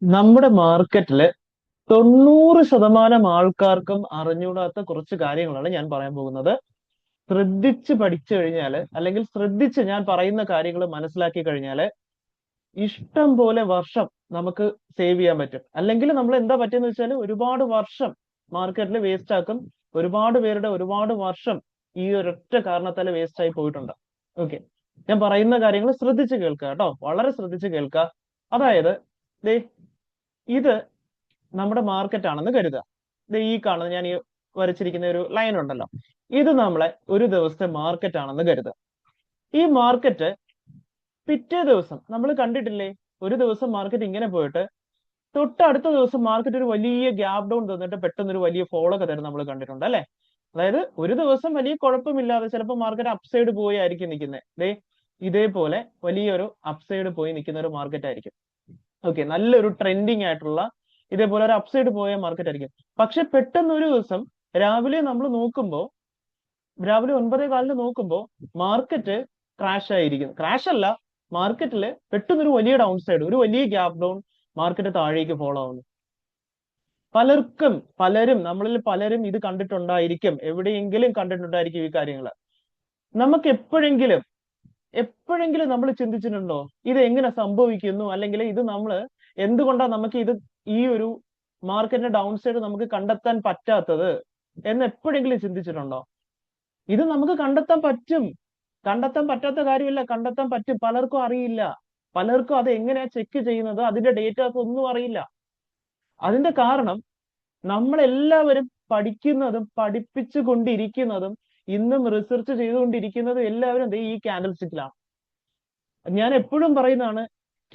നമ്മുടെ മാർക്കറ്റില് 90% ആൾക്കാർക്കും അറിഞ്ഞൂടാത്ത കുറച്ച് കാര്യങ്ങളാണ് ഞാൻ പറയാൻ പോകുന്നത്. ശ്രദ്ധിച്ച് പഠിച്ചു കഴിഞ്ഞാല്, അല്ലെങ്കിൽ ശ്രദ്ധിച്ച് ഞാൻ പറയുന്ന കാര്യങ്ങൾ മനസ്സിലാക്കി കഴിഞ്ഞാല് ഇഷ്ടം പോലെ വർഷം നമുക്ക് സേവ് ചെയ്യാൻ പറ്റും. അല്ലെങ്കിൽ നമ്മൾ എന്താ പറ്റുന്ന വെച്ചാൽ ഒരുപാട് വർഷം മാർക്കറ്റിൽ വേസ്റ്റ് ആക്കും. ഒരുപാട് പേരുടെ ഒരുപാട് വർഷം ഈ ഒരൊറ്റ കാരണത്താൽ വേസ്റ്റ് ആയി പോയിട്ടുണ്ട്. ഓക്കെ, ഞാൻ പറയുന്ന കാര്യങ്ങൾ ശ്രദ്ധിച്ച് കേൾക്കുക കേട്ടോ, വളരെ ശ്രദ്ധിച്ച് കേൾക്കുക. അതായത് ദേ ഇത് നമ്മുടെ മാർക്കറ്റ് ആണെന്ന് കരുതുക. ഈ കാണുന്നത് ഞാൻ ഈ വരച്ചിരിക്കുന്ന ഒരു ലൈൻ ഉണ്ടല്ലോ, ഇത് നമ്മളെ ഒരു ദിവസത്തെ മാർക്കറ്റ് ആണെന്ന് കരുതുക. ഈ മാർക്കറ്റ് പിറ്റേ ദിവസം നമ്മൾ കണ്ടിട്ടില്ലേ, ഒരു ദിവസം മാർക്കറ്റ് ഇങ്ങനെ പോയിട്ട് തൊട്ടടുത്ത ദിവസം മാർക്കറ്റ് ഒരു വലിയ ഗ്യാപ് ഡൗൺ തന്നിട്ട് പെട്ടെന്ന് ഒരു വലിയ ഫോൾ ഒക്കെ തരും, നമ്മൾ കണ്ടിട്ടുണ്ട് അല്ലെ? അതായത് ഒരു ദിവസം വലിയ കുഴപ്പമില്ലാതെ ചിലപ്പോൾ മാർക്കറ്റ് അപ്സൈഡ് പോയി ആയിരിക്കും നിൽക്കുന്നത്. ഇതേപോലെ വലിയൊരു അപ്സൈഡ് പോയി നിൽക്കുന്ന ഒരു മാർക്കറ്റ് ആയിരിക്കും. ഓക്കെ, നല്ലൊരു ട്രെൻഡിങ് ആയിട്ടുള്ള ഇതേപോലെ ഒരു അപ്സൈഡ് പോയ മാർക്കറ്റ് ആയിരിക്കും. പക്ഷെ പെട്ടെന്ന് ഒരു ദിവസം രാവിലെ നമ്മൾ നോക്കുമ്പോൾ, രാവിലെ 9:15 നോക്കുമ്പോൾ മാർക്കറ്റ് ക്രാഷ് ആയിരിക്കും. ക്രാഷ് അല്ല, മാർക്കറ്റില് പെട്ടെന്നൊരു വലിയ ഡൗൺ സൈഡ്, ഒരു വലിയ ഗ്യാപ് ഡൗൺ, മാർക്കറ്റ് താഴേക്ക് ഫോളോ ആവുന്നു. പലരും നമ്മളിൽ പലരും ഇത് കണ്ടിട്ടുണ്ടായിരിക്കും, എവിടെയെങ്കിലും കണ്ടിട്ടുണ്ടായിരിക്കും ഈ കാര്യങ്ങൾ. നമുക്ക് എപ്പോഴെങ്കിലും നമ്മൾ ചിന്തിച്ചിട്ടുണ്ടോ ഇത് എങ്ങനെ സംഭവിക്കുന്നു, അല്ലെങ്കിൽ ഇത് നമ്മൾ എന്തുകൊണ്ടാണ് നമുക്ക് ഇത് ഈ ഒരു മാർക്കറ്റിന്റെ ഡൗൺ സൈഡ് നമുക്ക് കണ്ടെത്താൻ പറ്റാത്തത് എന്ന് എപ്പോഴെങ്കിലും ചിന്തിച്ചിട്ടുണ്ടോ? ഇത് നമുക്ക് കണ്ടെത്താൻ പറ്റും. കണ്ടെത്താൻ പറ്റാത്ത കാര്യമില്ല, കണ്ടെത്താൻ പറ്റും. പലർക്കും അറിയില്ല. പലർക്കും അത് എങ്ങനെയാ ചെക്ക് ചെയ്യുന്നത്, അതിന്റെ ഡേറ്റാസ് ഒന്നും അറിയില്ല. അതിന്റെ കാരണം നമ്മളെല്ലാവരും പഠിക്കുന്നതും പഠിപ്പിച്ചു കൊണ്ടിരിക്കുന്നതും ഇന്നും റിസർച്ച് ചെയ്തുകൊണ്ടിരിക്കുന്നതും എല്ലാവരും ഈ ക്യാൻഡിൽ സ്റ്റിക്കിലാണ്. ഞാൻ എപ്പോഴും പറയുന്നതാണ്,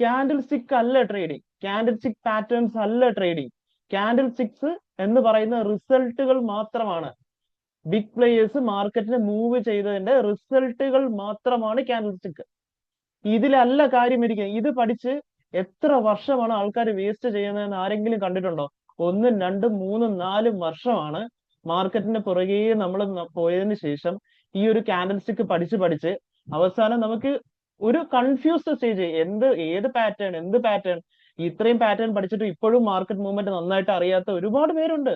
ക്യാൻഡിൽ സ്റ്റിക്ക് അല്ല ട്രേഡിങ്, ക്യാൻഡിൽ സ്റ്റിക്ക് പാറ്റേൺസ് അല്ല ട്രേഡിങ്. ക്യാൻഡിൽ സ്റ്റിക്സ് എന്ന് പറയുന്ന റിസൾട്ടുകൾ മാത്രമാണ്. ബിഗ് പ്ലേയേഴ്സ് മാർക്കറ്റിനെ മൂവ് ചെയ്തതിന്റെ റിസൾട്ടുകൾ മാത്രമാണ് ക്യാൻഡിൽ സ്റ്റിക്ക്. ഇതിലല്ല കാര്യം ഇരിക്കുന്നത്. ഇത് പഠിച്ച് എത്ര വർഷമാണ് ആൾക്കാർ വേസ്റ്റ് ചെയ്യുന്നതെന്ന് ആരെങ്കിലും കണ്ടിട്ടുണ്ടോ? 1, 2, 3, 4 വർഷമാണ് മാർക്കറ്റിന്റെ പുറകെ നമ്മൾ പോയതിന് ശേഷം ഈ ഒരു ക്യാൻഡിൽ സ്റ്റിക്ക് പഠിച്ച് പഠിച്ച് അവസാനം നമുക്ക് ഒരു കൺഫ്യൂസ്ഡ് സ്റ്റേജ്, എന്ത് പാറ്റേൺ. ഇത്രയും പാറ്റേൺ പഠിച്ചിട്ട് ഇപ്പോഴും മാർക്കറ്റ് മൂവ്മെന്റ് നന്നായിട്ട് അറിയാത്ത ഒരുപാട് പേരുണ്ട്.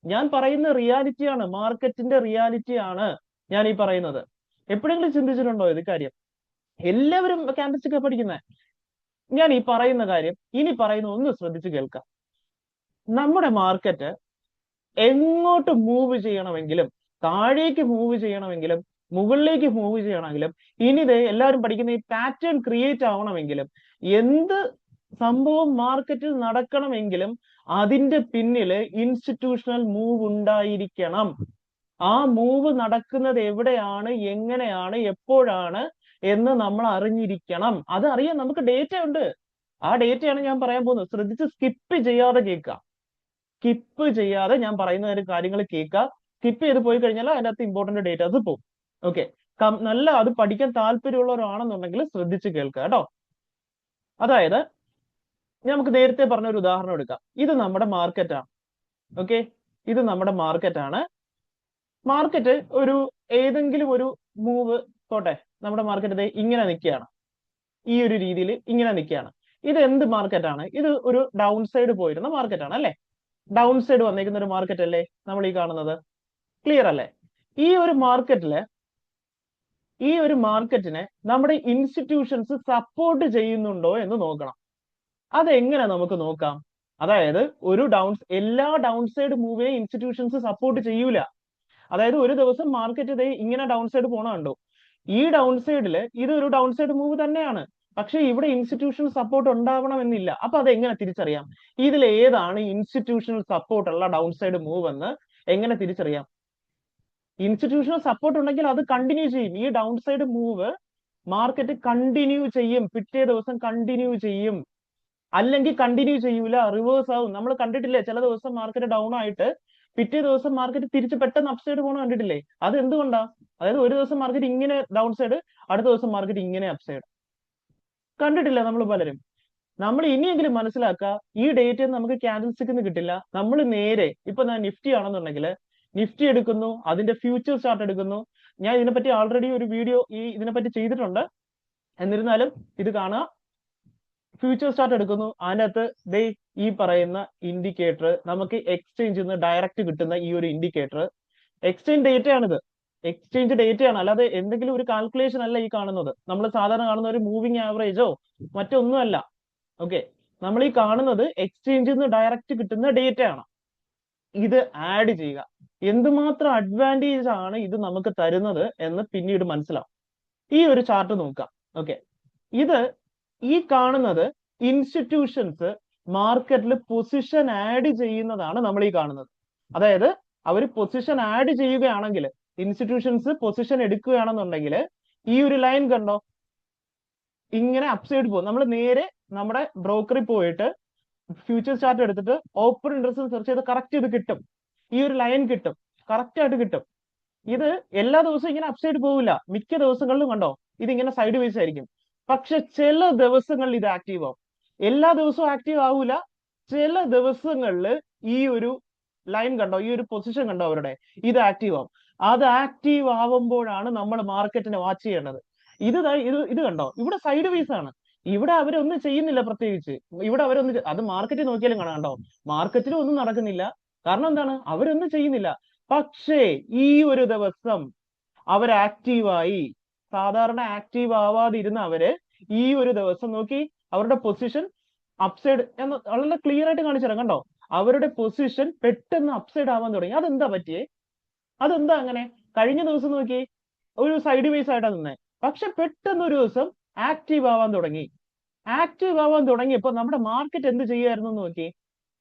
ഞാൻ പറയുന്ന റിയാലിറ്റിയാണ്, മാർക്കറ്റിന്റെ റിയാലിറ്റിയാണ് ഞാൻ ഈ പറയുന്നത്. എപ്പോഴെങ്കിലും ചിന്തിച്ചിട്ടുണ്ടോ ഇത് കാര്യം? എല്ലാവരും ക്യാൻഡിൽ സ്റ്റിക്ക് പഠിക്കുന്നത്. ഞാൻ ഈ പറയുന്ന കാര്യം ഇനി പറയുന്ന ഒന്ന് ശ്രദ്ധിച്ച് കേൾക്കാം. നമ്മുടെ മാർക്കറ്റ് എങ്ങോട്ട് മൂവ് ചെയ്യണമെങ്കിലും, താഴേക്ക് മൂവ് ചെയ്യണമെങ്കിലും മുകളിലേക്ക് മൂവ് ചെയ്യണമെങ്കിലും, ഇനി എല്ലാവരും പഠിക്കുന്ന ഈ പാറ്റേൺ ക്രിയേറ്റ് ആവണമെങ്കിലും, എന്ത് സംഭവം മാർക്കറ്റിൽ നടക്കണമെങ്കിലും അതിന്റെ പിന്നില് ഇൻസ്റ്റിറ്റ്യൂഷണൽ മൂവ് ഉണ്ടായിരിക്കണം. ആ മൂവ് നടക്കുന്നത് എവിടെയാണ്, എങ്ങനെയാണ്, എപ്പോഴാണ് എന്ന് നമ്മൾ അറിഞ്ഞിരിക്കണം. അത് അറിയാൻ നമുക്ക് ഡേറ്റ ഉണ്ട്. ആ ഡേറ്റയാണ് ഞാൻ പറയാൻ പോകുന്നത്. ശ്രദ്ധിച്ച് സ്കിപ്പ് ചെയ്യാതെ കേൾക്കുക. സ്കിപ്പ് ചെയ്യാതെ ഞാൻ പറയുന്ന കാര്യങ്ങൾ കേൾക്കുക. സ്കിപ്പ് ചെയ്ത് പോയി കഴിഞ്ഞാൽ അതിനകത്ത് ഇമ്പോർട്ടന്റ് ഡേറ്റാസ് പോകും. ഓക്കെ, നല്ല അത് പഠിക്കാൻ താല്പര്യമുള്ളവരാണെന്നുണ്ടെങ്കിൽ ശ്രദ്ധിച്ച് കേൾക്കുക കേട്ടോ. അതായത് നമുക്ക് നേരത്തെ പറഞ്ഞ ഒരു ഉദാഹരണം എടുക്കാം. ഇത് നമ്മുടെ മാർക്കറ്റാണ്. ഓക്കെ, ഇത് നമ്മുടെ മാർക്കറ്റാണ്. മാർക്കറ്റ് ഒരു ഏതെങ്കിലും ഒരു മൂവ് പോട്ടെ, നമ്മുടെ മാർക്കറ്റ് ഇങ്ങനെ നിൽക്കുകയാണ്, ഈ ഒരു രീതിയിൽ ഇങ്ങനെ നിൽക്കുകയാണ്. ഇത് എന്ത് മാർക്കറ്റാണ്? ഇത് ഒരു ഡൗൺ സൈഡ് പോയിരുന്ന മാർക്കറ്റാണ് അല്ലെ? ഡൗൺ സൈഡ് വന്നിരിക്കുന്ന ഒരു മാർക്കറ്റ് അല്ലേ നമ്മൾ ഈ കാണുന്നത്? ക്ലിയർ അല്ലേ? ഈ ഒരു മാർക്കറ്റിനെ നമ്മുടെ ഇൻസ്റ്റിറ്റ്യൂഷൻസ് സപ്പോർട്ട് ചെയ്യുന്നുണ്ടോ എന്ന് നോക്കണം. അതെങ്ങനെ നമുക്ക് നോക്കാം? അതായത് എല്ലാ ഡൗൺ സൈഡ് മൂവേയും ഇൻസ്റ്റിറ്റ്യൂഷൻസ് സപ്പോർട്ട് ചെയ്യൂല. അതായത് ഒരു ദിവസം മാർക്കറ്റ് ഇങ്ങനെ ഡൗൺ സൈഡ് പോണ കണ്ടു. ഈ ഡൗൺ സൈഡില് ഇത് ഒരു ഡൗൺ സൈഡ് മൂവ് തന്നെയാണ്, പക്ഷെ ഇവിടെ ഇൻസ്റ്റിറ്റ്യൂഷണൽ സപ്പോർട്ട് ഉണ്ടാവണമെന്നില്ല. അപ്പൊ അത് എങ്ങനെ തിരിച്ചറിയാം? ഇതിൽ ഏതാണ് ഇൻസ്റ്റിറ്റ്യൂഷണൽ സപ്പോർട്ട് ഉള്ള ഡൗൺ സൈഡ് മൂവ് എന്ന് എങ്ങനെ തിരിച്ചറിയാം? ഇൻസ്റ്റിറ്റ്യൂഷണൽ സപ്പോർട്ട് ഉണ്ടെങ്കിൽ അത് കണ്ടിന്യൂ ചെയ്യും. ഈ down side move market continue ചെയ്യും, പിറ്റേ ദിവസം കണ്ടിന്യൂ ചെയ്യും. അല്ലെങ്കിൽ കണ്ടിന്യൂ ചെയ്യൂല, റിവേഴ്സ് ആവും. നമ്മൾ കണ്ടിട്ടില്ലേ, ചില ദിവസം മാർക്കറ്റ് ഡൗൺ ആയിട്ട് പിറ്റേ ദിവസം മാർക്കറ്റ് തിരിച്ച് പെട്ടെന്ന് അപ്സൈഡ് പോകണം, കണ്ടിട്ടില്ലേ? അത് എന്തുകൊണ്ടാ? അതായത് ഒരു ദിവസം മാർക്കറ്റ് ഇങ്ങനെ ഡൗൺ സൈഡ്, അടുത്ത ദിവസം മാർക്കറ്റ് ഇങ്ങനെ അപ്സൈഡ്. കണ്ടിട്ടില്ല നമ്മൾ പലരും. നമ്മൾ ഇനിയെങ്കിലും മനസ്സിലാക്കുക, ഈ ഡേറ്റ് നമുക്ക് ക്യാൻഡിൽ സ്റ്റിക്ക് കിട്ടില്ല. നമ്മൾ നേരെ ഇപ്പൊ ഞാൻ നിഫ്റ്റി ആണെന്നുണ്ടെങ്കിൽ നിഫ്റ്റി എടുക്കുന്നു, അതിന്റെ ഫ്യൂച്ചർ ചാർട്ട് എടുക്കുന്നു. ഞാൻ ഇതിനെപ്പറ്റി ആൾറെഡി ഒരു വീഡിയോ ഇതിനെപ്പറ്റി ചെയ്തിട്ടുണ്ട്. എന്നിരുന്നാലും ഇത് കാണുക. ഫ്യൂച്ചേഴ്സ് ചാർട്ട് എടുക്കുന്നു, അതിനകത്ത് ദേ ഈ പറയുന്ന ഇൻഡിക്കേറ്റർ, നമുക്ക് എക്സ്ചേഞ്ചിൽ നിന്ന് ഡയറക്റ്റ് കിട്ടുന്ന ഈ ഒരു ഇൻഡിക്കേറ്റർ എക്സ്ചേഞ്ച് ഡേറ്റ ആണിത്. എക്സ്ചേഞ്ച് ഡേറ്റ ആണ്, അല്ലാതെ എന്തെങ്കിലും ഒരു കാൽക്കുലേഷൻ അല്ല ഈ കാണുന്നത്. നമ്മൾ സാധാരണ കാണുന്ന ഒരു മൂവിങ് ആവറേജോ മറ്റൊന്നുമല്ല. ഓക്കെ, നമ്മൾ ഈ കാണുന്നത് എക്സ്ചേഞ്ചിൽ നിന്ന് ഡയറക്റ്റ് കിട്ടുന്ന ഡേറ്റ ആണ്. ഇത് ആഡ് ചെയ്യുക, എന്തുമാത്രം അഡ്വാൻറ്റേജ് ആണ് ഇത് നമുക്ക് തരുന്നത് എന്ന് പിന്നീട് മനസ്സിലാവും. ഈ ഒരു ചാർട്ട് നോക്കാം. ഓക്കെ, ഇത് ഈ കാണുന്നത് ഇൻസ്റ്റിറ്റ്യൂഷൻസ് മാർക്കറ്റിൽ പൊസിഷൻ ആഡ് ചെയ്യുന്നതാണ് നമ്മൾ ഈ കാണുന്നത്. അതായത് അവർ പൊസിഷൻ ആഡ് ചെയ്യുകയാണെങ്കിൽ, ഇൻസ്റ്റിറ്റ്യൂഷൻസ് പൊസിഷൻ എടുക്കുകയാണെന്നുണ്ടെങ്കിൽ ഈ ഒരു ലൈൻ കണ്ടോ, ഇങ്ങനെ അപ്സൈഡ് പോകും. നമ്മൾ നേരെ നമ്മുടെ ബ്രോക്കറിൽ പോയിട്ട് ഫ്യൂച്ചർ ചാർട്ട് എടുത്തിട്ട് ഓപ്പൺ ഇൻട്രസ്റ്റ് സെർച്ച് ചെയ്ത് കറക്റ്റ് ഇത് കിട്ടും. ഈ ഒരു ലൈൻ കിട്ടും, കറക്റ്റ് ആയിട്ട് കിട്ടും. ഇത് എല്ലാ ദിവസവും ഇങ്ങനെ അപ്സൈഡ് പോവില്ല. മിക്ക ദിവസങ്ങളിലും കണ്ടോ ഇതിങ്ങനെ സൈഡ് വൈസ് ആയിരിക്കും. പക്ഷെ ചില ദിവസങ്ങളിൽ ഇത് ആക്റ്റീവ് ആവും. എല്ലാ ദിവസവും ആക്റ്റീവ് ആവൂല. ചില ദിവസങ്ങളിൽ ഈ ഒരു ലൈൻ കണ്ടോ, ഈ ഒരു പൊസിഷൻ കണ്ടോ അവരുടെ, ഇത് ആക്റ്റീവ് ആവും. അത് ആക്റ്റീവ് ആവുമ്പോഴാണ് നമ്മൾ മാർക്കറ്റിനെ വാച്ച് ചെയ്യേണ്ടത്. ഇത് കണ്ടോ, ഇവിടെ സൈഡ് വൈസ് ആണ്. ഇവിടെ അവരൊന്നും ചെയ്യുന്നില്ല പ്രത്യേകിച്ച്. ഇവിടെ അവരൊന്നും, അത് മാർക്കറ്റിൽ നോക്കിയാലും കാണാം കണ്ടോ, മാർക്കറ്റിലും ഒന്നും നടക്കുന്നില്ല. കാരണം എന്താണ്, അവരൊന്നും ചെയ്യുന്നില്ല. പക്ഷേ ഈ ഒരു ദിവസം അവർ ആക്റ്റീവായി. സാധാരണ ആക്റ്റീവ് ആവാതിരുന്ന അവര് ഈ ഒരു ദിവസം നോക്കി അവരുടെ പൊസിഷൻ അപ്സൈഡ് എന്ന് വളരെ ക്ലിയർ ആയിട്ട് കാണിച്ചു തരാം. കണ്ടോ, അവരുടെ പൊസിഷൻ പെട്ടെന്ന് അപ്സൈഡ് ആവാൻ തുടങ്ങി. അതെന്താ പറ്റിയേ? അതെന്താ അങ്ങനെ? കഴിഞ്ഞ ദിവസം നോക്കി ഒരു സൈഡ് വൈസ് ആയിട്ടാ നിന്നേ, പക്ഷെ പെട്ടെന്ന് ഒരു ദിവസം ആക്റ്റീവ് ആവാൻ തുടങ്ങി. ആക്റ്റീവ് ആവാൻ തുടങ്ങിയപ്പോ നമ്മുടെ മാർക്കറ്റ് എന്ത് ചെയ്യുമായിരുന്നു എന്ന് നോക്കി.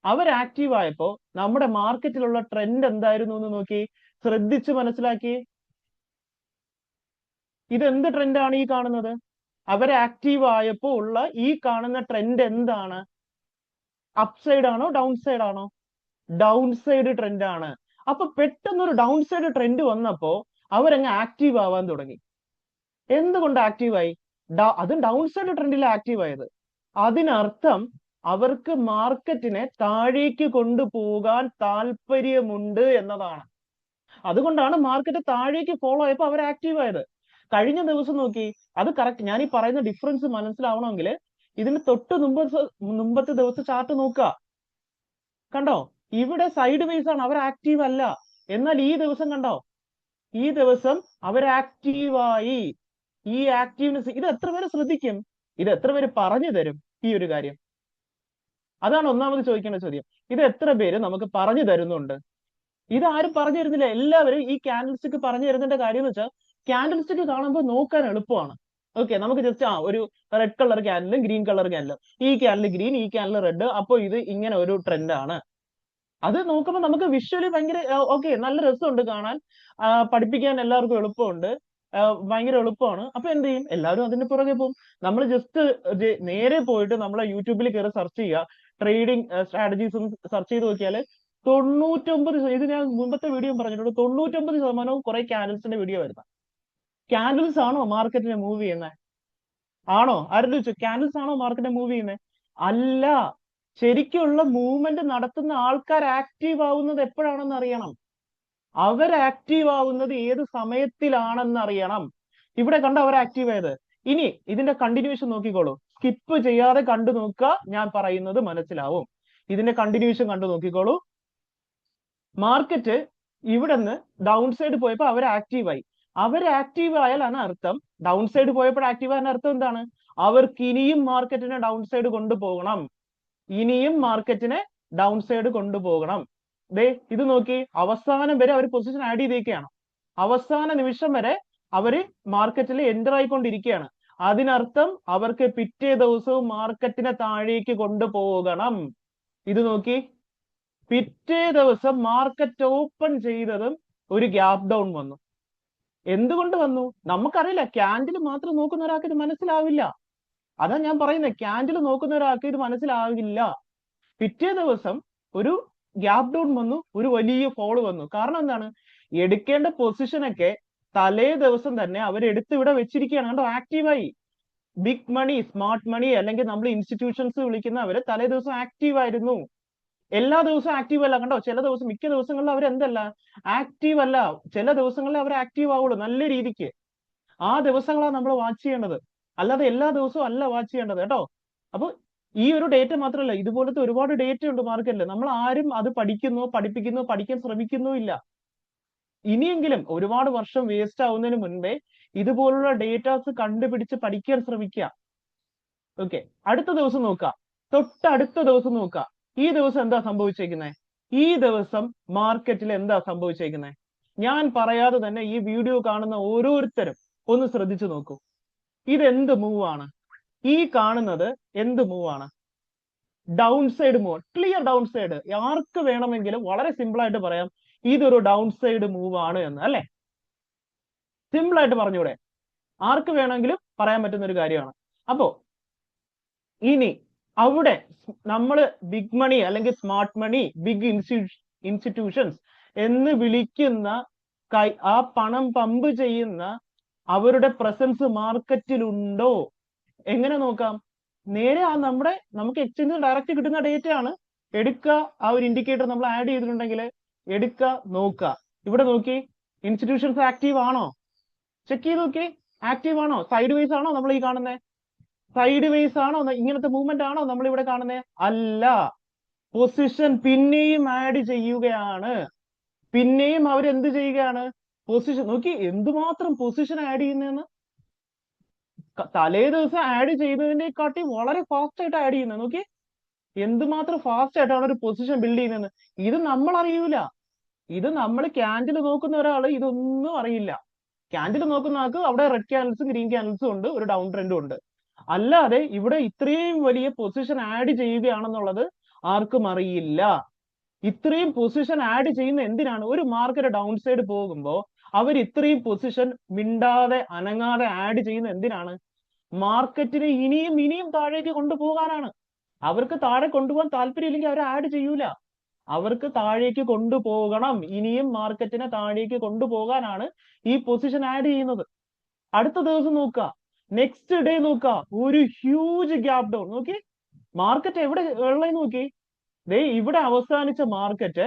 അവർ ആക്റ്റീവ് ആയപ്പോ നമ്മുടെ മാർക്കറ്റിലുള്ള ട്രെൻഡ് എന്തായിരുന്നു എന്ന് നോക്കി, ശ്രദ്ധിച്ച് മനസ്സിലാക്കി. ഇതെന്ത് ട്രെൻഡാണ് ഈ കാണുന്നത്? അവർ ആക്റ്റീവ് ആയപ്പോ ഉള്ള ഈ കാണുന്ന ട്രെൻഡ് എന്താണ്? അപ്സൈഡ് ആണോ ഡൗൺ സൈഡ് ആണോ? ഡൗൺ സൈഡ് ട്രെൻഡ് ആണ്. അപ്പൊ പെട്ടെന്ന് ഒരു ഡൗൺ സൈഡ് ട്രെൻഡ് വന്നപ്പോ അവരങ്ങ് ആക്റ്റീവ് ആവാൻ തുടങ്ങി. എന്തുകൊണ്ട് ആക്റ്റീവായി? അതും ഡൗൺ സൈഡ് ട്രെൻഡിൽ ആക്റ്റീവ് ആയത്. അതിനർത്ഥം അവർക്ക് മാർക്കറ്റിനെ താഴേക്ക് കൊണ്ടുപോകാൻ താല്പര്യമുണ്ട് എന്നതാണ്. അതുകൊണ്ടാണ് മാർക്കറ്റ് താഴേക്ക് ഫോളോ ആയപ്പോൾ അവർ ആക്റ്റീവ് ആയത്. കഴിഞ്ഞ ദിവസം നോക്കി, അത് കറക്റ്റ്. ഞാൻ ഈ പറയുന്ന ഡിഫറൻസ് മനസ്സിലാവണമെങ്കിൽ ഇതിന് തൊട്ട് മുമ്പത്തെ ദിവസം ചാർട്ട് നോക്കുക. കണ്ടോ, ഇവിടെ സൈഡ് വൈസ് ആണ്, അവർ ആക്റ്റീവ് അല്ല. എന്നാൽ ഈ ദിവസം കണ്ടോ, ഈ ദിവസം അവർ ആക്റ്റീവായി. ഈ ആക്റ്റീവ്നെസ് ഇത് എത്ര പേര് ശ്രദ്ധിക്കും? ഇത് എത്ര പേര് പറഞ്ഞു തരും ഈ ഒരു കാര്യം? അതാണ് ഒന്നാമത് ചോദിക്കേണ്ട ചോദ്യം. ഇത് എത്ര പേര് നമുക്ക് പറഞ്ഞു തരുന്നുണ്ട്? ഇത് ആരും പറഞ്ഞു തരുന്നില്ല. എല്ലാവരും ഈ ക്യാൻഡിൽ സ്റ്റിക്ക് പറഞ്ഞു തരുന്നതിന്റെ കാര്യം എന്ന് വെച്ചാൽ, ക്യാൻഡിൽ സ്റ്റിക്ക് കാണുമ്പോൾ നോക്കാൻ എളുപ്പമാണ്. ഓക്കെ, നമുക്ക് ജസ്റ്റ് ഒരു റെഡ് കളർ ക്യാൻഡിലും ഗ്രീൻ കളർ ക്യാൻഡിലും, ഈ ക്യാൻഡിൽ ഗ്രീൻ, ഈ ക്യാൻഡിൽ റെഡ്, അപ്പോൾ ഇത് ഇങ്ങനെ ഒരു ട്രെൻഡ് ആണ്. അത് നോക്കുമ്പോൾ നമുക്ക് വിഷ്വലി ഭയങ്കര ഓക്കെ, നല്ല രസമുണ്ട് കാണാൻ, പഠിപ്പിക്കാൻ എല്ലാവർക്കും എളുപ്പമുണ്ട്, ഭയങ്കര എളുപ്പമാണ്. അപ്പൊ എന്ത് ചെയ്യും, എല്ലാവരും അതിന്റെ പുറകെ പോകും. നമ്മൾ ജസ്റ്റ് നേരെ പോയിട്ട് നമ്മളെ യൂട്യൂബിൽ കയറി സെർച്ച് ചെയ്യുക, ട്രേഡിംഗ് സ്ട്രാറ്റജീസ് സെർച്ച് ചെയ്ത് നോക്കിയാൽ 99, ഇത് ഞാൻ മുമ്പത്തെ വീഡിയോ പറഞ്ഞിട്ടുണ്ട്, 99% കുറെ ക്യാൻഡിൽസിന്റെ വീഡിയോ വരുന്നത്. ക്യാൻഡിൽസ് ആണോ മാർക്കറ്റിനെ മൂവ് ചെയ്യുന്നത്? ആണോ? ആരും ചോദിച്ചു, ക്യാൻഡിൽസ് ആണോ മാർക്കറ്റിനെ മൂവ് ചെയ്യുന്നത്? അല്ല. ശരിക്കുള്ള മൂവ്മെന്റ് നടത്തുന്ന ആൾക്കാർ ആക്റ്റീവ് ആവുന്നത് എപ്പോഴാണെന്ന് അറിയണം. അവർ ആക്റ്റീവ് ആവുന്നത് ഏത് സമയത്തിലാണെന്ന് അറിയണം. ഇവിടെ കണ്ട അവർ ആക്റ്റീവ് ആയത്. ഇനി ഇതിന്റെ കണ്ടിന്യൂഷൻ നോക്കിക്കോളൂ, സ്കിപ്പ് ചെയ്യാതെ കണ്ടു നോക്കുക, ഞാൻ പറയുന്നത് മനസ്സിലാവും. ഇതിന്റെ കണ്ടിന്യൂഷൻ കണ്ടു നോക്കിക്കോളൂ. മാർക്കറ്റ് ഇവിടെ നിന്ന് ഡൗൺ സൈഡ് പോയപ്പോൾ അവർ ആക്റ്റീവായി. അവർ ആക്റ്റീവ് ആയാലാണ് അർത്ഥം, ഡൗൺ സൈഡ് പോയപ്പോൾ ആക്റ്റീവ് ആയ അർത്ഥം എന്താണ്? അവർക്ക് ഇനിയും മാർക്കറ്റിനെ ഡൗൺ സൈഡ് കൊണ്ടുപോകണം. ഇനിയും മാർക്കറ്റിനെ ഡൗൺ സൈഡ് കൊണ്ടുപോകണം. ദേ ഇത് നോക്കി, അവസാനം വരെ അവർ പൊസിഷൻ ആഡ് ചെയ്തേക്കുകയാണ്. അവസാന നിമിഷം വരെ അവര് മാർക്കറ്റിൽ എൻ്റർ ആയിക്കൊണ്ടിരിക്കുകയാണ്. അതിനർത്ഥം അവർക്ക് പിറ്റേ ദിവസവും മാർക്കറ്റിനെ താഴേക്ക് കൊണ്ടുപോകണം. ഇത് നോക്കി, പിറ്റേ ദിവസം മാർക്കറ്റ് ഓപ്പൺ ചെയ്തതും ഒരു ഗ്യാപ് ഡൗൺ വന്നു. എന്തുകൊണ്ട് വന്നു നമുക്കറിയില്ല. ക്യാൻഡിൽ മാത്രം നോക്കുന്ന ഒരാൾക്ക് ഇത് മനസ്സിലാവില്ല. അതാ ഞാൻ പറയുന്നത്, ക്യാൻഡിൽ നോക്കുന്ന ഒരാൾക്ക് ഇത് മനസ്സിലാവില്ല. പിറ്റേ ദിവസം ഒരു ഗ്യാപ് ഡൗൺ വന്നു, ഒരു വലിയ ഫോൾ വന്നു. കാരണം എന്താണ്? എടുക്കേണ്ട പൊസിഷനൊക്കെ തലേ ദിവസം തന്നെ അവരെടുത്ത് ഇവിടെ വെച്ചിരിക്കുകയാണ്. കണ്ടോ, ആക്റ്റീവായി. ബിഗ് മണി, സ്മാർട്ട് മണി, അല്ലെങ്കിൽ നമ്മൾ ഇൻസ്റ്റിറ്റ്യൂഷൻസ് വിളിക്കുന്ന അവര് തലേ ദിവസം ആക്റ്റീവ് ആയിരുന്നു. എല്ലാ ദിവസവും ആക്റ്റീവ് അല്ല. കണ്ടോ, ചില ദിവസം, മിക്ക ദിവസങ്ങളിൽ അവർ എന്തല്ല, ആക്റ്റീവ് അല്ല. ചില ദിവസങ്ങളിൽ അവർ ആക്റ്റീവ് ആവുള്ളൂ നല്ല രീതിക്ക്. ആ ദിവസങ്ങളാണ് നമ്മൾ വാച്ച് ചെയ്യേണ്ടത്, അല്ലാതെ എല്ലാ ദിവസവും അല്ല വാച്ച് ചെയ്യേണ്ടത് കേട്ടോ. അപ്പൊ ഈ ഒരു ഡേറ്റ മാത്രമല്ല, ഇതുപോലത്തെ ഒരുപാട് ഡേറ്റ ഉണ്ട് മാർക്കറ്റിൽ. നമ്മൾ ആരും അത് പഠിക്കാൻ ശ്രമിക്കുന്നോ ഇല്ല. ഇനിയെങ്കിലും ഒരുപാട് വർഷം വേസ്റ്റ് ആവുന്നതിന് മുൻപേ ഇതുപോലുള്ള ഡേറ്റാസ് കണ്ടുപിടിച്ച് പഠിക്കാൻ ശ്രമിക്കുക. ഓക്കെ, അടുത്ത ദിവസം നോക്കാം, തൊട്ടടുത്ത ദിവസം നോക്കാം. ഈ ദിവസം എന്താ സംഭവിച്ചേക്കുന്നത്? ഈ ദിവസം മാർക്കറ്റിൽ എന്താ സംഭവിച്ചേക്കുന്നത്? ഞാൻ പറയാതെ തന്നെ ഈ വീഡിയോ കാണുന്ന ഓരോരുത്തരും ഒന്ന് ശ്രദ്ധിച്ചു നോക്കൂ. ഇതെന്ത് മൂവ് ആണ്? ഈ കാണുന്നത് എന്ത് മൂവ് ആണ്? Down side move, clear down side. ആർക്ക് വേണമെങ്കിലും വളരെ സിമ്പിൾ ആയിട്ട് പറയാം ഇതൊരു ഡൗൺ സൈഡ് മൂവ് ആണ് എന്ന്, അല്ലെ? സിമ്പിൾ ആയിട്ട് പറഞ്ഞൂടെ? ആർക്ക് വേണമെങ്കിലും പറയാൻ പറ്റുന്ന ഒരു കാര്യമാണ്. അപ്പോ ഇനി അവിടെ നമ്മൾ ബിഗ് മണി അല്ലെങ്കിൽ സ്മാർട്ട് മണി, ബിഗ് ഇൻസ്റ്റിറ്റ്യൂഷൻസ് എന്ന് വിളിക്കുന്ന ആ പണം പമ്പ് ചെയ്യുന്ന അവരുടെ പ്രസൻസ് മാർക്കറ്റിലുണ്ടോ? എങ്ങനെ നോക്കാം? നേരെ നമുക്ക് എക്സ്ചേഞ്ചിൽ ഡയറക്റ്റ് കിട്ടുന്ന ഡേറ്റ ആണ്. എടുക്കുക, ആ ഒരു ഇൻഡിക്കേറ്റർ നമ്മൾ ആഡ് ചെയ്തിട്ടുണ്ടെങ്കിൽ എടുക്കുക, നോക്കുക. ഇവിടെ നോക്കി, ഇൻസ്റ്റിറ്റ്യൂഷൻസ് ആക്റ്റീവ് ആണോ? ചെക്ക് ചെയ്ത് നോക്കി, ആക്റ്റീവ് ആണോ? സൈഡ് വൈസ് ആണോ നമ്മൾ ഈ കാണുന്നത്? സൈഡ് വൈസ് ആണോ? ഇങ്ങനത്തെ മൂവ്മെന്റ് ആണോ നമ്മൾ ഇവിടെ കാണുന്നത്? അല്ല. പൊസിഷൻ പിന്നെയും ആഡ് ചെയ്യുകയാണ്. പിന്നെയും അവരെന്ത് ചെയ്യുകയാണ്? പൊസിഷൻ നോക്കി, എന്തുമാത്രം പൊസിഷൻ ആഡ് ചെയ്യുന്നതെന്ന്. തലേ ദിവസം ആഡ് ചെയ്തതിനെക്കാട്ടി വളരെ ഫാസ്റ്റ് ആയിട്ട് ആഡ് ചെയ്യുന്നത് നോക്കി. എന്തുമാത്രം ഫാസ്റ്റ് ആയിട്ടാണ് ഒരു പൊസിഷൻ ബിൽഡ് ചെയ്യുന്നത്. ഇത് നമ്മൾ അറിയൂല. ഇത് നമ്മൾ ക്യാൻഡിൽ നോക്കുന്ന ഒരാൾ ഇതൊന്നും അറിയില്ല. ക്യാൻഡിൽ നോക്കുന്ന ആൾക്ക് അവിടെ റെഡ് ക്യാൻഡിൽസും ഗ്രീൻ ക്യാൻഡിൽസും ഉണ്ട്, ഒരു ഡൗൺ ട്രെൻഡും ഉണ്ട്. അല്ലാതെ ഇവിടെ ഇത്രയും വലിയ പൊസിഷൻ ആഡ് ചെയ്യുകയാണെന്നുള്ളത് ആർക്കും അറിയില്ല. ഇത്രയും പൊസിഷൻ ആഡ് ചെയ്യുന്ന എന്തിനാണ്? ഒരു മാർക്കറ്റ് ഡൗൺ സൈഡ് പോകുമ്പോൾ അവർ ഇത്രയും പൊസിഷൻ മിണ്ടാതെ അനങ്ങാതെ ആഡ് ചെയ്യുന്ന എന്തിനാണ്? മാർക്കറ്റിനെ ഇനിയും ഇനിയും താഴേക്ക് കൊണ്ടുപോകാനാണ്. അവർക്ക് താഴെ കൊണ്ടുപോകാൻ താല്പര്യമില്ലെങ്കിൽ അവർ ആഡ് ചെയ്യൂല. അവർക്ക് താഴേക്ക് കൊണ്ടുപോകണം, ഇനിയും മാർക്കറ്റിനെ താഴേക്ക് കൊണ്ടുപോകാനാണ് ഈ പൊസിഷൻ ആഡ് ചെയ്യുന്നത്. അടുത്ത ദിവസം നോക്കുക, നെക്സ്റ്റ് ഡേ നോക്കുക, ഒരു ഹ്യൂജ് ഗ്യാപ് ഡൗൺ. നോക്കി, മാർക്കറ്റ് എവിടെ ഉള്ളത് നോക്കി. ദേ ഇവിടെ അവസാനിച്ച മാർക്കറ്റ്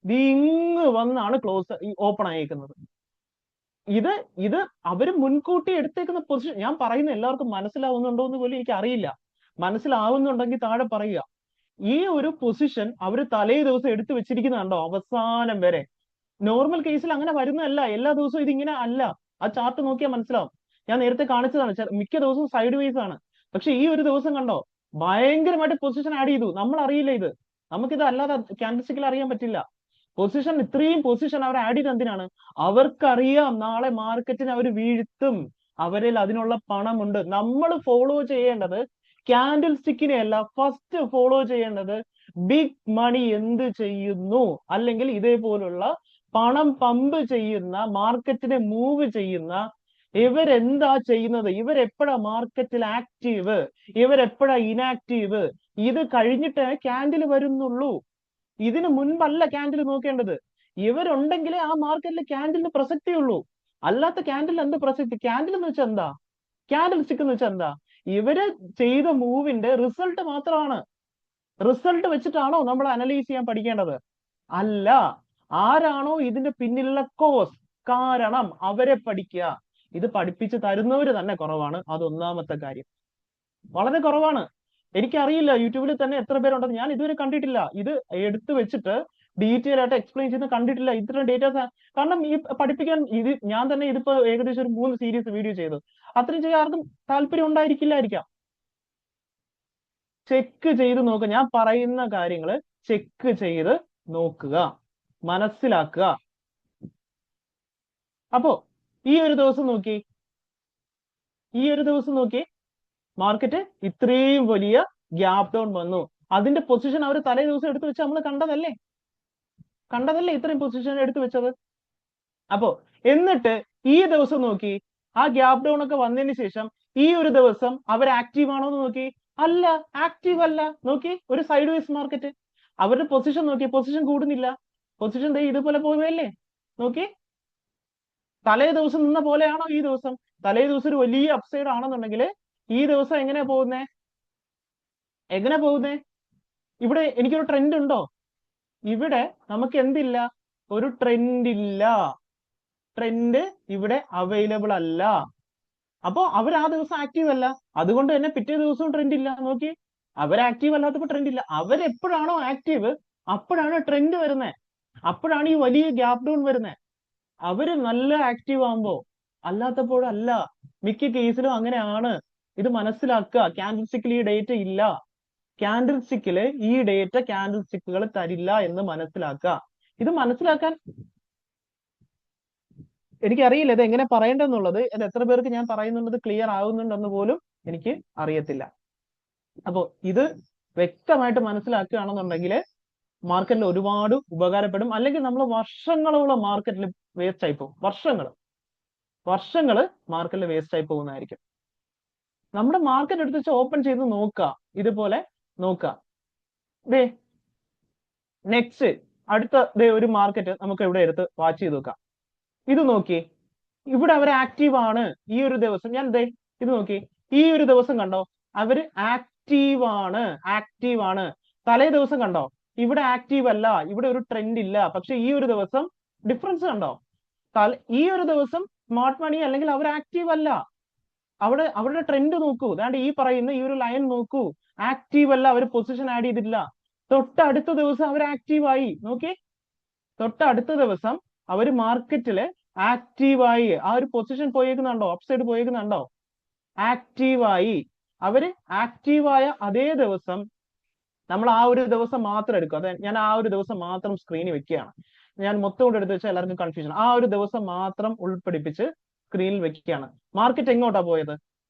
ഇങ്ങ് വന്നാണ് ഓപ്പൺ ആയേക്കുന്നത്. ഇത് അവര് മുൻകൂട്ടി എടുത്തേക്കുന്ന പൊസിഷൻ. ഞാൻ പറയുന്ന എല്ലാവർക്കും മനസ്സിലാവുന്നുണ്ടോ എന്ന് പോലും എനിക്ക് അറിയില്ല. മനസ്സിലാവുന്നുണ്ടെങ്കിൽ താഴെ പറയുക. ഈ ഒരു പൊസിഷൻ അവര് തലേ ദിവസം എടുത്തു വെച്ചിരിക്കുന്നുണ്ടോ അവസാനം വരെ? നോർമൽ കേസിൽ അങ്ങനെ വരുന്നതല്ല. എല്ലാ ദിവസവും ഇതിങ്ങനെ അല്ല. ആ ചാർട്ട് നോക്കിയാൽ മനസ്സിലാവും. ഞാൻ നേരത്തെ കാണിച്ചതാണ്. മിക്ക ദിവസവും സൈഡ് വേസ് ആണ്. പക്ഷെ ഈ ഒരു ദിവസം കണ്ടോ, ഭയങ്കരമായിട്ട് പൊസിഷൻ ആഡ് ചെയ്തു. നമ്മൾ അറിയില്ല ഇത്. നമുക്കിത് അല്ലാതെ ക്യാൻഡിൽസ്റ്റിക്കിൽ അറിയാൻ പറ്റില്ല. പൊസിഷൻ, ഇത്രയും പൊസിഷൻ അവർ ആഡ് ചെയ്ത് എന്തിനാണ്? അവർക്കറിയാം നാളെ മാർക്കറ്റിനെ അവർ വീഴ്ത്തും. അവരിൽ അതിനുള്ള പണമുണ്ട്. നമ്മൾ ഫോളോ ചെയ്യേണ്ടത് ക്യാൻഡിൽ സ്റ്റിക്കിനെ അല്ല. ഫസ്റ്റ് ഫോളോ ചെയ്യേണ്ടത് ബിഗ് മണി എന്ത് ചെയ്യുന്നു, അല്ലെങ്കിൽ ഇതേപോലുള്ള പണം പമ്പ് ചെയ്യുന്ന, മാർക്കറ്റിനെ മൂവ് ചെയ്യുന്ന ഇവരെന്താ ചെയ്യുന്നത്, ഇവരെപ്പോഴാ മാർക്കറ്റിൽ ആക്റ്റീവ്, ഇവരെപ്പോഴാ ഇനാക്റ്റീവ്. ഇത് കഴിഞ്ഞിട്ട് ക്യാൻഡിൽ വരുന്നുള്ളൂ. ഇതിനു മുൻപല്ല ക്യാൻഡിൽ നോക്കേണ്ടത്. ഇവരുണ്ടെങ്കിലേ ആ മാർക്കറ്റിൽ ക്യാൻഡിലിന് പ്രസക്തിയുള്ളൂ. അല്ലാത്ത ക്യാൻഡിൽ എന്ത് പ്രസക്തി? ക്യാൻഡിൽ എന്ന് വെച്ചാൽ എന്താ? ക്യാൻഡിൽ സ്റ്റിക്ക് എന്ന് വെച്ചാൽ എന്താ? ഇവര് ചെയ്ത മൂവിന്റെ റിസൾട്ട് മാത്രമാണ്. റിസൾട്ട് വെച്ചിട്ടാണോ നമ്മൾ അനലൈസ് ചെയ്യാൻ പഠിക്കേണ്ടത്? അല്ല. ആരാണോ ഇതിന്റെ പിന്നിലുള്ള കോസ്, കാരണം, അവരെ പഠിക്കുക. ഇത് പഠിപ്പിച്ച് തരുന്നവര് തന്നെ കുറവാണ്. അതൊന്നാമത്തെ കാര്യം, വളരെ കുറവാണ്. എനിക്കറിയില്ല യൂട്യൂബിൽ തന്നെ എത്ര പേരുണ്ടെന്ന്. ഞാൻ ഇതുവരെ കണ്ടിട്ടില്ല. ഇത് എടുത്തു വെച്ചിട്ട് ഡീറ്റെയിൽ ആയിട്ട് എക്സ്പ്ലെയിൻ ചെയ്യുന്ന കണ്ടിട്ടില്ല. ഇത്രയും ഡേറ്റാസ്. കാരണം ഈ പഠിപ്പിക്കാൻ ഞാൻ തന്നെ ഇതിപ്പോ ഏകദേശം ഒരു 3 സീരീസ് വീഡിയോ ചെയ്തു. അത്രയും ചെയ്യാൻ ആർക്കും താല്പര്യം ഉണ്ടായിരിക്കില്ലായിരിക്കാം. ചെക്ക് ചെയ്ത് നോക്കുക. ഞാൻ പറയുന്ന കാര്യങ്ങൾ ചെക്ക് ചെയ്ത് നോക്കുക, മനസ്സിലാക്കുക. അപ്പോ ഈ ഒരു ദിവസം നോക്കി, മാർക്കറ്റ് ഇത്രയും വലിയ ഗ്യാപ് ഡൗൺ വന്നു. അതിന്റെ പൊസിഷൻ അവർ തലേ ദിവസം എടുത്തു വെച്ച് നമ്മൾ കണ്ടതല്ലേ? ഇത്രയും പൊസിഷൻ എടുത്തു വെച്ചത്. അപ്പോ എന്നിട്ട് ഈ ദിവസം നോക്കി, ആ ഗ്യാപ് ഡൗൺ ഒക്കെ വന്നതിന് ശേഷം ഈ ഒരു ദിവസം അവർ ആക്റ്റീവ് ആണോ എന്ന് നോക്കി. അല്ല, ആക്റ്റീവ് അല്ല. നോക്കി, ഒരു സൈഡ് വേസ് മാർക്കറ്റ്. അവരുടെ പൊസിഷൻ നോക്കി, പൊസിഷൻ കൂടുന്നില്ല. പൊസിഷൻ ഇതുപോലെ പോവുകയല്ലേ? നോക്കി, തലേ ദിവസം നിന്ന പോലെയാണോ ഈ ദിവസം? തലേ ദിവസം ഒരു വലിയ അപ്സൈഡ് ആണെന്നുണ്ടെങ്കിൽ ഈ ദിവസം എങ്ങനെയാ പോകുന്നേ? ഇവിടെ എനിക്കൊരു ട്രെൻഡ് ഉണ്ടോ? ഇവിടെ നമുക്ക് എന്തില്ല? ഒരു ട്രെൻഡ് ഇല്ല. ട്രെൻഡ് ഇവിടെ അവൈലബിൾ അല്ല. അപ്പൊ അവർ ആ ദിവസം ആക്റ്റീവ് അല്ല, അതുകൊണ്ട് തന്നെ പിറ്റേ ദിവസവും ട്രെൻഡ് ഇല്ല. നോക്കി, അവർ ആക്റ്റീവ് അല്ലാത്തപ്പോ ട്രെൻഡ് ഇല്ല. അവരെപ്പോഴാണോ ആക്റ്റീവ് അപ്പോഴാണ് ട്രെൻഡ് വരുന്നത്, അപ്പോഴാണ് ഈ വലിയ ഗ്യാപ് ഡൗൺ വരുന്നത്. അവര് നല്ല ആക്റ്റീവ് ആകുമ്പോ, അല്ലാത്തപ്പോഴല്ല. മിക്ക കേസിലും അങ്ങനെയാണ്. ഇത് മനസ്സിലാക്കുക. ക്യാൻഡിൽ സ്റ്റിക്കിൽ ഈ ഡേറ്റ ഇല്ല, ക്യാൻഡിൽ സ്റ്റിക്കില് ഈ ഡേറ്റ ക്യാൻഡിൽ സ്റ്റിക്കുകൾ തരില്ല എന്ന് മനസ്സിലാക്കുക. ഇത് മനസ്സിലാക്കാൻ എനിക്കറിയില്ല ഇത് എങ്ങനെ പറയേണ്ടതെന്നുള്ളത്. ഇത് എത്ര പേർക്ക് ഞാൻ പറയുന്നുള്ളത് ക്ലിയർ ആവുന്നുണ്ടെന്ന് പോലും എനിക്ക് അറിയത്തില്ല. അപ്പോ ഇത് വ്യക്തമായിട്ട് മനസ്സിലാക്കുകയാണെന്നുണ്ടെങ്കിൽ മാർക്കറ്റിൽ ഒരുപാട് ഉപകാരപ്പെടും. അല്ലെങ്കിൽ നമ്മൾ വർഷങ്ങളോളം മാർക്കറ്റിൽ വേസ്റ്റ് ആയി പോകും. വർഷങ്ങള് മാർക്കറ്റിൽ വേസ്റ്റ് ആയി പോകുന്നതായിരിക്കും. നമ്മുടെ മാർക്കറ്റ് എടുത്ത് വെച്ച് ഓപ്പൺ ചെയ്ത് നോക്കുക, ഇതുപോലെ നോക്കുക. ദേ നെക്സ്റ്റ് അടുത്ത ഒരു മാർക്കറ്റ് നമുക്ക് ഇവിടെ എടുത്ത് വാച്ച് ചെയ്ത് നോക്കാം. ഇത് നോക്കി, ഇവിടെ അവർ ആക്റ്റീവ് ആണ്. ഈ ഒരു ദിവസം ഞാൻ ഇത് നോക്കി, ഈ ഒരു ദിവസം കണ്ടോ, അവര് ആക്റ്റീവ് ആണ്. തലേ ദിവസം കണ്ടോ, ഇവിടെ ആക്റ്റീവ് അല്ല, ഇവിടെ ഒരു ട്രെൻഡ് ഇല്ല. പക്ഷെ ഈ ഒരു ദിവസം ഡിഫറൻസ് കണ്ടോ, ഈ ഒരു ദിവസം സ്മാർട്ട് മണി അല്ലെങ്കിൽ അവർ ആക്റ്റീവ് അല്ല. അവരുടെ ട്രെൻഡ് നോക്കൂ, അതാണ്ട് ഈ പറയുന്ന ഈ ഒരു ലൈൻ നോക്കൂ, ആക്റ്റീവ് അല്ല, അവർ പൊസിഷൻ ആഡ് ചെയ്തിട്ടില്ല. തൊട്ടടുത്ത ദിവസം അവർ ആക്റ്റീവായി. നോക്കി, തൊട്ടടുത്ത ദിവസം അവർ മാർക്കറ്റില് ആക്റ്റീവായി. ആ ഒരു പൊസിഷൻ പോയേക്കുന്നുണ്ടോ, അപ്സൈഡ് പോയേക്കുന്നുണ്ടോ, ആക്റ്റീവായി. അവര് ആക്റ്റീവായ അതേ ദിവസം നമ്മൾ ആ ഒരു ദിവസം മാത്രം എടുക്കും. അതെ, ഞാൻ ആ ഒരു ദിവസം മാത്രം സ്ക്രീനിൽ വെക്കുകയാണ്. ഞാൻ മൊത്തം കൊണ്ട് എടുത്ത് വെച്ചാൽ എല്ലാവർക്കും കൺഫ്യൂഷൻ. ആ ഒരു ദിവസം മാത്രം ഉൾപ്പെടിപ്പിച്ച് സ്ക്രീനിൽ വെക്കുകയാണ്. മാർക്കറ്റ് എങ്ങോട്ടാ പോയത്?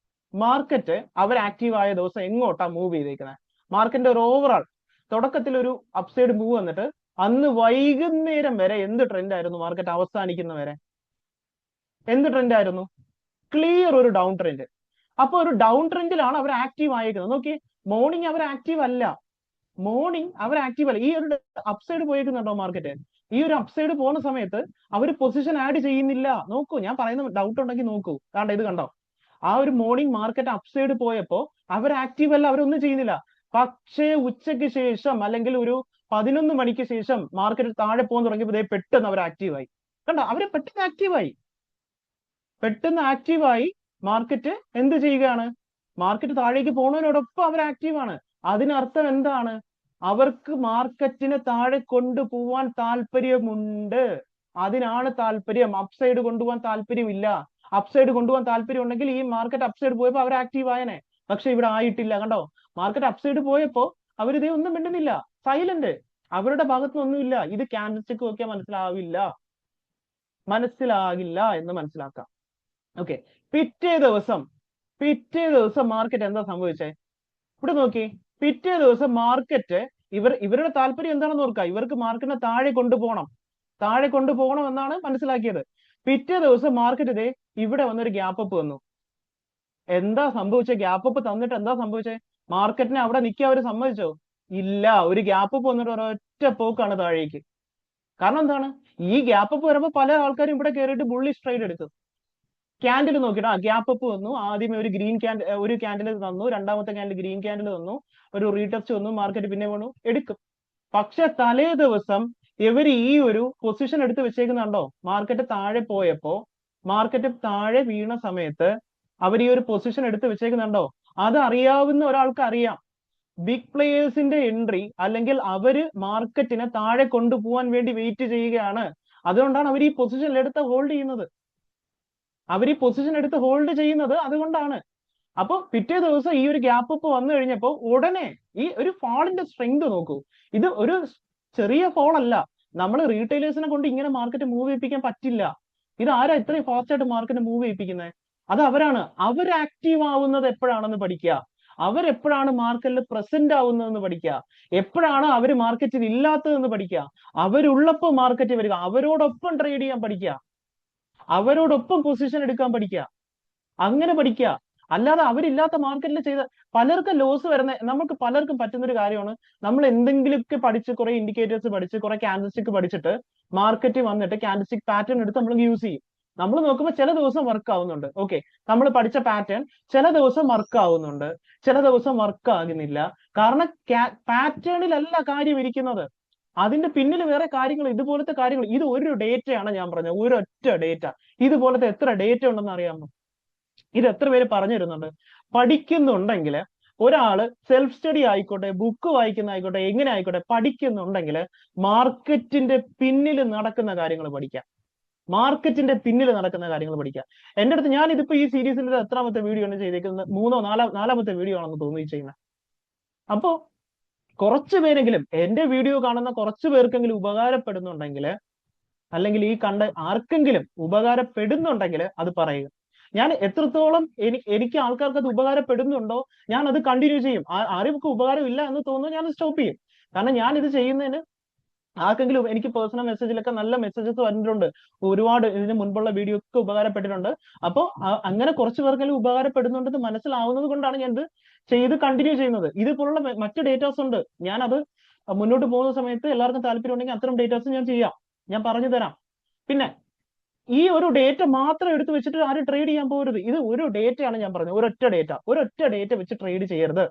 മാർക്കറ്റ് അവർ ആക്റ്റീവ് ആയ ദിവസം എങ്ങോട്ടാ മൂവ് ചെയ്തേക്കുന്നത്? മാർക്കറ്റിന്റെ ഒരു ഓവറോൾ തുടക്കത്തിൽ ഒരു അപ്സൈഡ് മൂവ് വന്നിട്ട് അന്ന് വൈകുന്നേരം വരെ എന്ത് ട്രെൻഡ് ആയിരുന്നു? മാർക്കറ്റ് അവസാനിക്കുന്ന വരെ എന്ത് ട്രെൻഡ് ആയിരുന്നു? ക്ലിയർ ഒരു ഡൗൺ ട്രെൻഡ്. അപ്പൊ ഒരു ഡൗൺ ട്രെൻഡിലാണ് അവർ ആക്റ്റീവ് ആയേക്കുന്നത്. നോക്കി, മോർണിംഗ് അവർ ആക്റ്റീവ് അല്ല. ഈ ഒരു അപ്സൈഡ് പോയേക്കുന്നുണ്ടോ മാർക്കറ്റ്? ഈ ഒരു അപ്സൈഡ് പോകുന്ന സമയത്ത് അവർ പൊസിഷൻ ആഡ് ചെയ്യുന്നില്ല. നോക്കൂ, ഞാൻ പറയുന്ന ഡൗട്ട് ഉണ്ടെങ്കിൽ നോക്കൂ. കാരണം ഇത് കണ്ടോ, ആ ഒരു മോർണിംഗ് മാർക്കറ്റ് അപ്സൈഡ് പോയപ്പോ അവർ ആക്റ്റീവ് അല്ല, അവരൊന്നും ചെയ്യുന്നില്ല. പക്ഷേ ഉച്ചയ്ക്ക് ശേഷം അല്ലെങ്കിൽ ഒരു 11 മണിക്ക് ശേഷം മാർക്കറ്റ് താഴെ പോകാൻ തുടങ്ങിയപ്പോൾ പെട്ടെന്ന് അവർ ആക്റ്റീവായി. കണ്ടോ, അവര് പെട്ടെന്ന് ആക്റ്റീവായി. മാർക്കറ്റ് എന്ത് ചെയ്യുകയാണ്? മാർക്കറ്റ് താഴേക്ക് പോകുന്നതിനോടൊപ്പം അവർ ആക്റ്റീവാണ്. അതിനർത്ഥം എന്താണ്? അവർക്ക് മാർക്കറ്റിനെ താഴെ കൊണ്ടുപോവാൻ താല്പര്യമുണ്ട്. അതിനാണ് താല്പര്യം. അപ്സൈഡ് കൊണ്ടുപോകാൻ താല്പര്യമില്ല. അപ്സൈഡ് കൊണ്ടുപോകാൻ താല്പര്യം ഉണ്ടെങ്കിൽ ഈ മാർക്കറ്റ് അപ്സൈഡ് പോയപ്പോ അവർ ആക്റ്റീവ് ആയനെ. പക്ഷെ ഇവിടെ ആയിട്ടില്ല. കണ്ടോ, മാർക്കറ്റ് അപ്സൈഡ് പോയപ്പോ അവരിതേ ഒന്നും മിണ്ടുന്നില്ല, സൈലന്റ്. അവരുടെ ഭാഗത്തുനിന്നൊന്നുമില്ല. ഇത് ക്യാൻഡിൽ സ്റ്റിക്ക് നോക്കിയാൽ മനസ്സിലാകില്ല എന്ന് മനസ്സിലാക്കാം. ഓക്കെ, പിറ്റേ ദിവസം മാർക്കറ്റ് എന്താ സംഭവിച്ചേ? ഇവിടെ നോക്കി, പിറ്റേ ദിവസം മാർക്കറ്റ് ഇവരുടെ താല്പര്യം എന്താണെന്ന് ഓർക്കുക. ഇവർക്ക് മാർക്കറ്റിനെ താഴെ കൊണ്ടുപോകണം എന്നാണ് മനസ്സിലാക്കിയത്. പിറ്റേ ദിവസം മാർക്കറ്റ് ഇവിടെ വന്നൊരു ഗ്യാപ്പ് അപ്പ് വന്നു. എന്താ സംഭവിച്ചത്? ഗ്യാപ്പ് അപ്പ് തന്നിട്ട് എന്താ സംഭവിച്ചത്? മാർക്കറ്റിനെ അവിടെ നിൽക്കാൻ അവർ സമ്മതിച്ചോ? ഇല്ല. ഒരു ഗ്യാപ്പ് അപ്പ് വന്നിട്ട് ഒരൊറ്റ പോക്കാണ് താഴേക്ക്. കാരണം എന്താണ്? ഈ ഗ്യാപ്പ് അപ്പ് വരുമ്പോൾ പല ആൾക്കാരും ഇവിടെ കയറിയിട്ട് ബുള്ളിഷ് ട്രേഡ് എടുക്കും. ക്യാൻഡിൽ നോക്കിയിട്ട് ഗ്യാപ്പ് അപ്പ് വന്നു. ആദ്യമേ ഒരു ക്യാൻഡിൽ തന്നു, രണ്ടാമത്തെ ക്യാൻഡിൽ ഗ്രീൻ ക്യാൻഡിൽ തന്നു, ഒരു റീടെസ്റ്റ് വന്നു, മാർക്കറ്റ് പിന്നെ വേണു എടുക്കും. പക്ഷെ തലേ ദിവസം ഇവർ ഈ ഒരു പൊസിഷൻ എടുത്ത് വെച്ചേക്കുന്നുണ്ടോ? മാർക്കറ്റ് താഴെ പോയപ്പോ, മാർക്കറ്റ് താഴെ വീണ സമയത്ത് അവർ ഈ ഒരു പൊസിഷൻ എടുത്ത് വെച്ചേക്കുന്നുണ്ടോ? അത് അറിയാവുന്ന ഒരാൾക്ക് അറിയാം, ബിഗ് പ്ലേയേഴ്സിന്റെ എൻട്രി അല്ലെങ്കിൽ അവര് മാർക്കറ്റിനെ താഴെ കൊണ്ടുപോകാൻ വേണ്ടി വെയിറ്റ് ചെയ്യുകയാണ്. അതുകൊണ്ടാണ് അവർ ഈ പൊസിഷൻ എടുത്ത് ഹോൾഡ് ചെയ്യുന്നത്. അതുകൊണ്ടാണ്. അപ്പൊ പിറ്റേ ദിവസം ഈ ഒരു ഗ്യാപ്പ് അപ്പ് വന്നു കഴിഞ്ഞപ്പോ ഉടനെ ഈ ഒരു ഫാളിന്റെ സ്ട്രെങ്ത് നോക്കൂ. ഇത് ഒരു ചെറിയ ഫോൾ അല്ല. നമ്മൾ റീറ്റെയിലേഴ്സിനെ കൊണ്ട് ഇങ്ങനെ മാർക്കറ്റ് മൂവ് ചെയ്യിപ്പിക്കാൻ പറ്റില്ല. ഇത് ആരാ ഇത്രയും ഫാസ്റ്റ് ആയിട്ട് മാർക്കറ്റ് മൂവ് ചെയ്യിപ്പിക്കുന്നത്? അത് അവരാണ്. അവർ ആക്റ്റീവ് ആവുന്നത് എപ്പോഴാണെന്ന് പഠിക്കുക. അവരെപ്പോഴാണ് മാർക്കറ്റിൽ പ്രസന്റ് ആവുന്നതെന്ന് പഠിക്കുക. എപ്പോഴാണ് അവർ മാർക്കറ്റിൽ ഇല്ലാത്തതെന്ന് പഠിക്കുക. അവരുള്ളപ്പോൾ മാർക്കറ്റ് വരിക, അവരോടൊപ്പം ട്രേഡ് ചെയ്യാൻ പഠിക്കുക, അവരോടൊപ്പം പൊസിഷൻ എടുക്കാൻ പഠിക്കുക. അങ്ങനെ പഠിക്കുക. അല്ലാതെ അവരില്ലാത്ത മാർക്കറ്റിൽ ചെയ്ത പലർക്കും ലോസ് നമുക്ക് പലർക്കും പറ്റുന്ന ഒരു കാര്യമാണ്, നമ്മൾ എന്തെങ്കിലുമൊക്കെ പഠിച്ച് കുറെ ഇൻഡിക്കേറ്റേഴ്സ് പഠിച്ച് കുറെ ക്യാൻഡിൽ സ്റ്റിക്ക് പഠിച്ചിട്ട് മാർക്കറ്റ് വന്നിട്ട് ക്യാൻഡിൽ സ്റ്റിക്ക് പാറ്റേൺ എടുത്ത് നമ്മൾ യൂസ് ചെയ്യും. നമ്മൾ നോക്കുമ്പോൾ ചില ദിവസം വർക്ക് ആവുന്നുണ്ട്. ഓക്കെ, നമ്മൾ പഠിച്ച പാറ്റേൺ ചില ദിവസം വർക്ക് ആവുന്നുണ്ട്, ചില ദിവസം വർക്ക് ആകുന്നില്ല. കാരണം പാറ്റേണിലല്ല കാര്യം ഇരിക്കുന്നത്, അതിന്റെ പിന്നിൽ വേറെ കാര്യങ്ങൾ, ഇതുപോലത്തെ കാര്യങ്ങൾ. ഇത് ഒരു ഡേറ്റയാണ് ഞാൻ പറഞ്ഞത്, ഒരൊറ്റ ഡേറ്റ. ഇതുപോലത്തെ എത്ര ഡേറ്റ ഉണ്ടെന്ന് അറിയാമോ? ഇത് എത്ര പേര് പറഞ്ഞു തരുന്നുണ്ട്? പഠിക്കുന്നുണ്ടെങ്കിൽ ഒരാള് സെൽഫ് സ്റ്റഡി ആയിക്കോട്ടെ, ബുക്ക് വായിക്കുന്ന ആയിക്കോട്ടെ, എങ്ങനെ ആയിക്കോട്ടെ, പഠിക്കുന്നുണ്ടെങ്കിൽ മാർക്കറ്റിന്റെ പിന്നിൽ നടക്കുന്ന കാര്യങ്ങൾ പഠിക്കാം. മാർക്കറ്റിന്റെ പിന്നിൽ നടക്കുന്ന കാര്യങ്ങൾ പഠിക്കാം. എന്റെ അടുത്ത് ഞാൻ ഇതിപ്പോ ഈ സീരീസിന്റെ എത്രാമത്തെ വീഡിയോ ആണ് ചെയ്തേക്കുന്നത്? നാലാമത്തെ വീഡിയോ ആണെന്ന് തോന്നി ചെയ്യുന്നത്. അപ്പോ കുറച്ചു പേരെങ്കിലും എന്റെ വീഡിയോ കാണുന്ന കുറച്ചു പേർക്കെങ്കിലും ഉപകാരപ്പെടുന്നുണ്ടെങ്കിൽ, അല്ലെങ്കിൽ ഈ കണ്ട ആർക്കെങ്കിലും ഉപകാരപ്പെടുന്നുണ്ടെങ്കിൽ അത് പറയുക. ഞാൻ എത്രത്തോളം എനിക്ക് ആൾക്കാർക്ക് അത് ഉപകാരപ്പെടുന്നുണ്ടോ ഞാൻ അത് കണ്ടിന്യൂ ചെയ്യും. ആർക്കും ഉപകാരം ഇല്ല എന്ന് തോന്നുന്നു ഞാൻ സ്റ്റോപ്പ് ചെയ്യും. കാരണം ഞാൻ ഇത് ചെയ്യുന്നതിന് ആർക്കെങ്കിലും എനിക്ക് പേഴ്സണൽ മെസ്സേജിലൊക്കെ നല്ല മെസ്സേജസ് വന്നിട്ടുണ്ട്. ഒരുപാട് ഇതിന് മുൻപുള്ള വീഡിയോ ഒക്കെ ഉപകാരപ്പെട്ടിട്ടുണ്ട്. അപ്പോൾ അങ്ങനെ കുറച്ച് പേർക്കെങ്കിലും ഉപകാരപ്പെടുന്നുണ്ടെന്ന് മനസ്സിലാവുന്നത് കൊണ്ടാണ് ഞാൻ ഇത് ചെയ്ത് കണ്ടിന്യൂ ചെയ്യുന്നത്. ഇതുപോലുള്ള മറ്റു ഡേറ്റാസ് ഉണ്ട്. ഞാൻ അത് മുന്നോട്ട് പോകുന്ന സമയത്ത് എല്ലാവർക്കും താല്പര്യം ഉണ്ടെങ്കിൽ അത്തരം ഡേറ്റാസ് ഞാൻ ചെയ്യാം, ഞാൻ പറഞ്ഞു തരാം. പിന്നെ ഈ ഒരു ഡേറ്റ മാത്രം എടുത്തു വെച്ചിട്ട് ആരും ട്രേഡ് ചെയ്യാൻ പോകരുത്. ഇത് ഒരു ഡേറ്റയാണ് ഞാൻ പറഞ്ഞത്, ഒരൊറ്റ ഡേറ്റ വെച്ച് ട്രേഡ് ചെയ്യരുത്.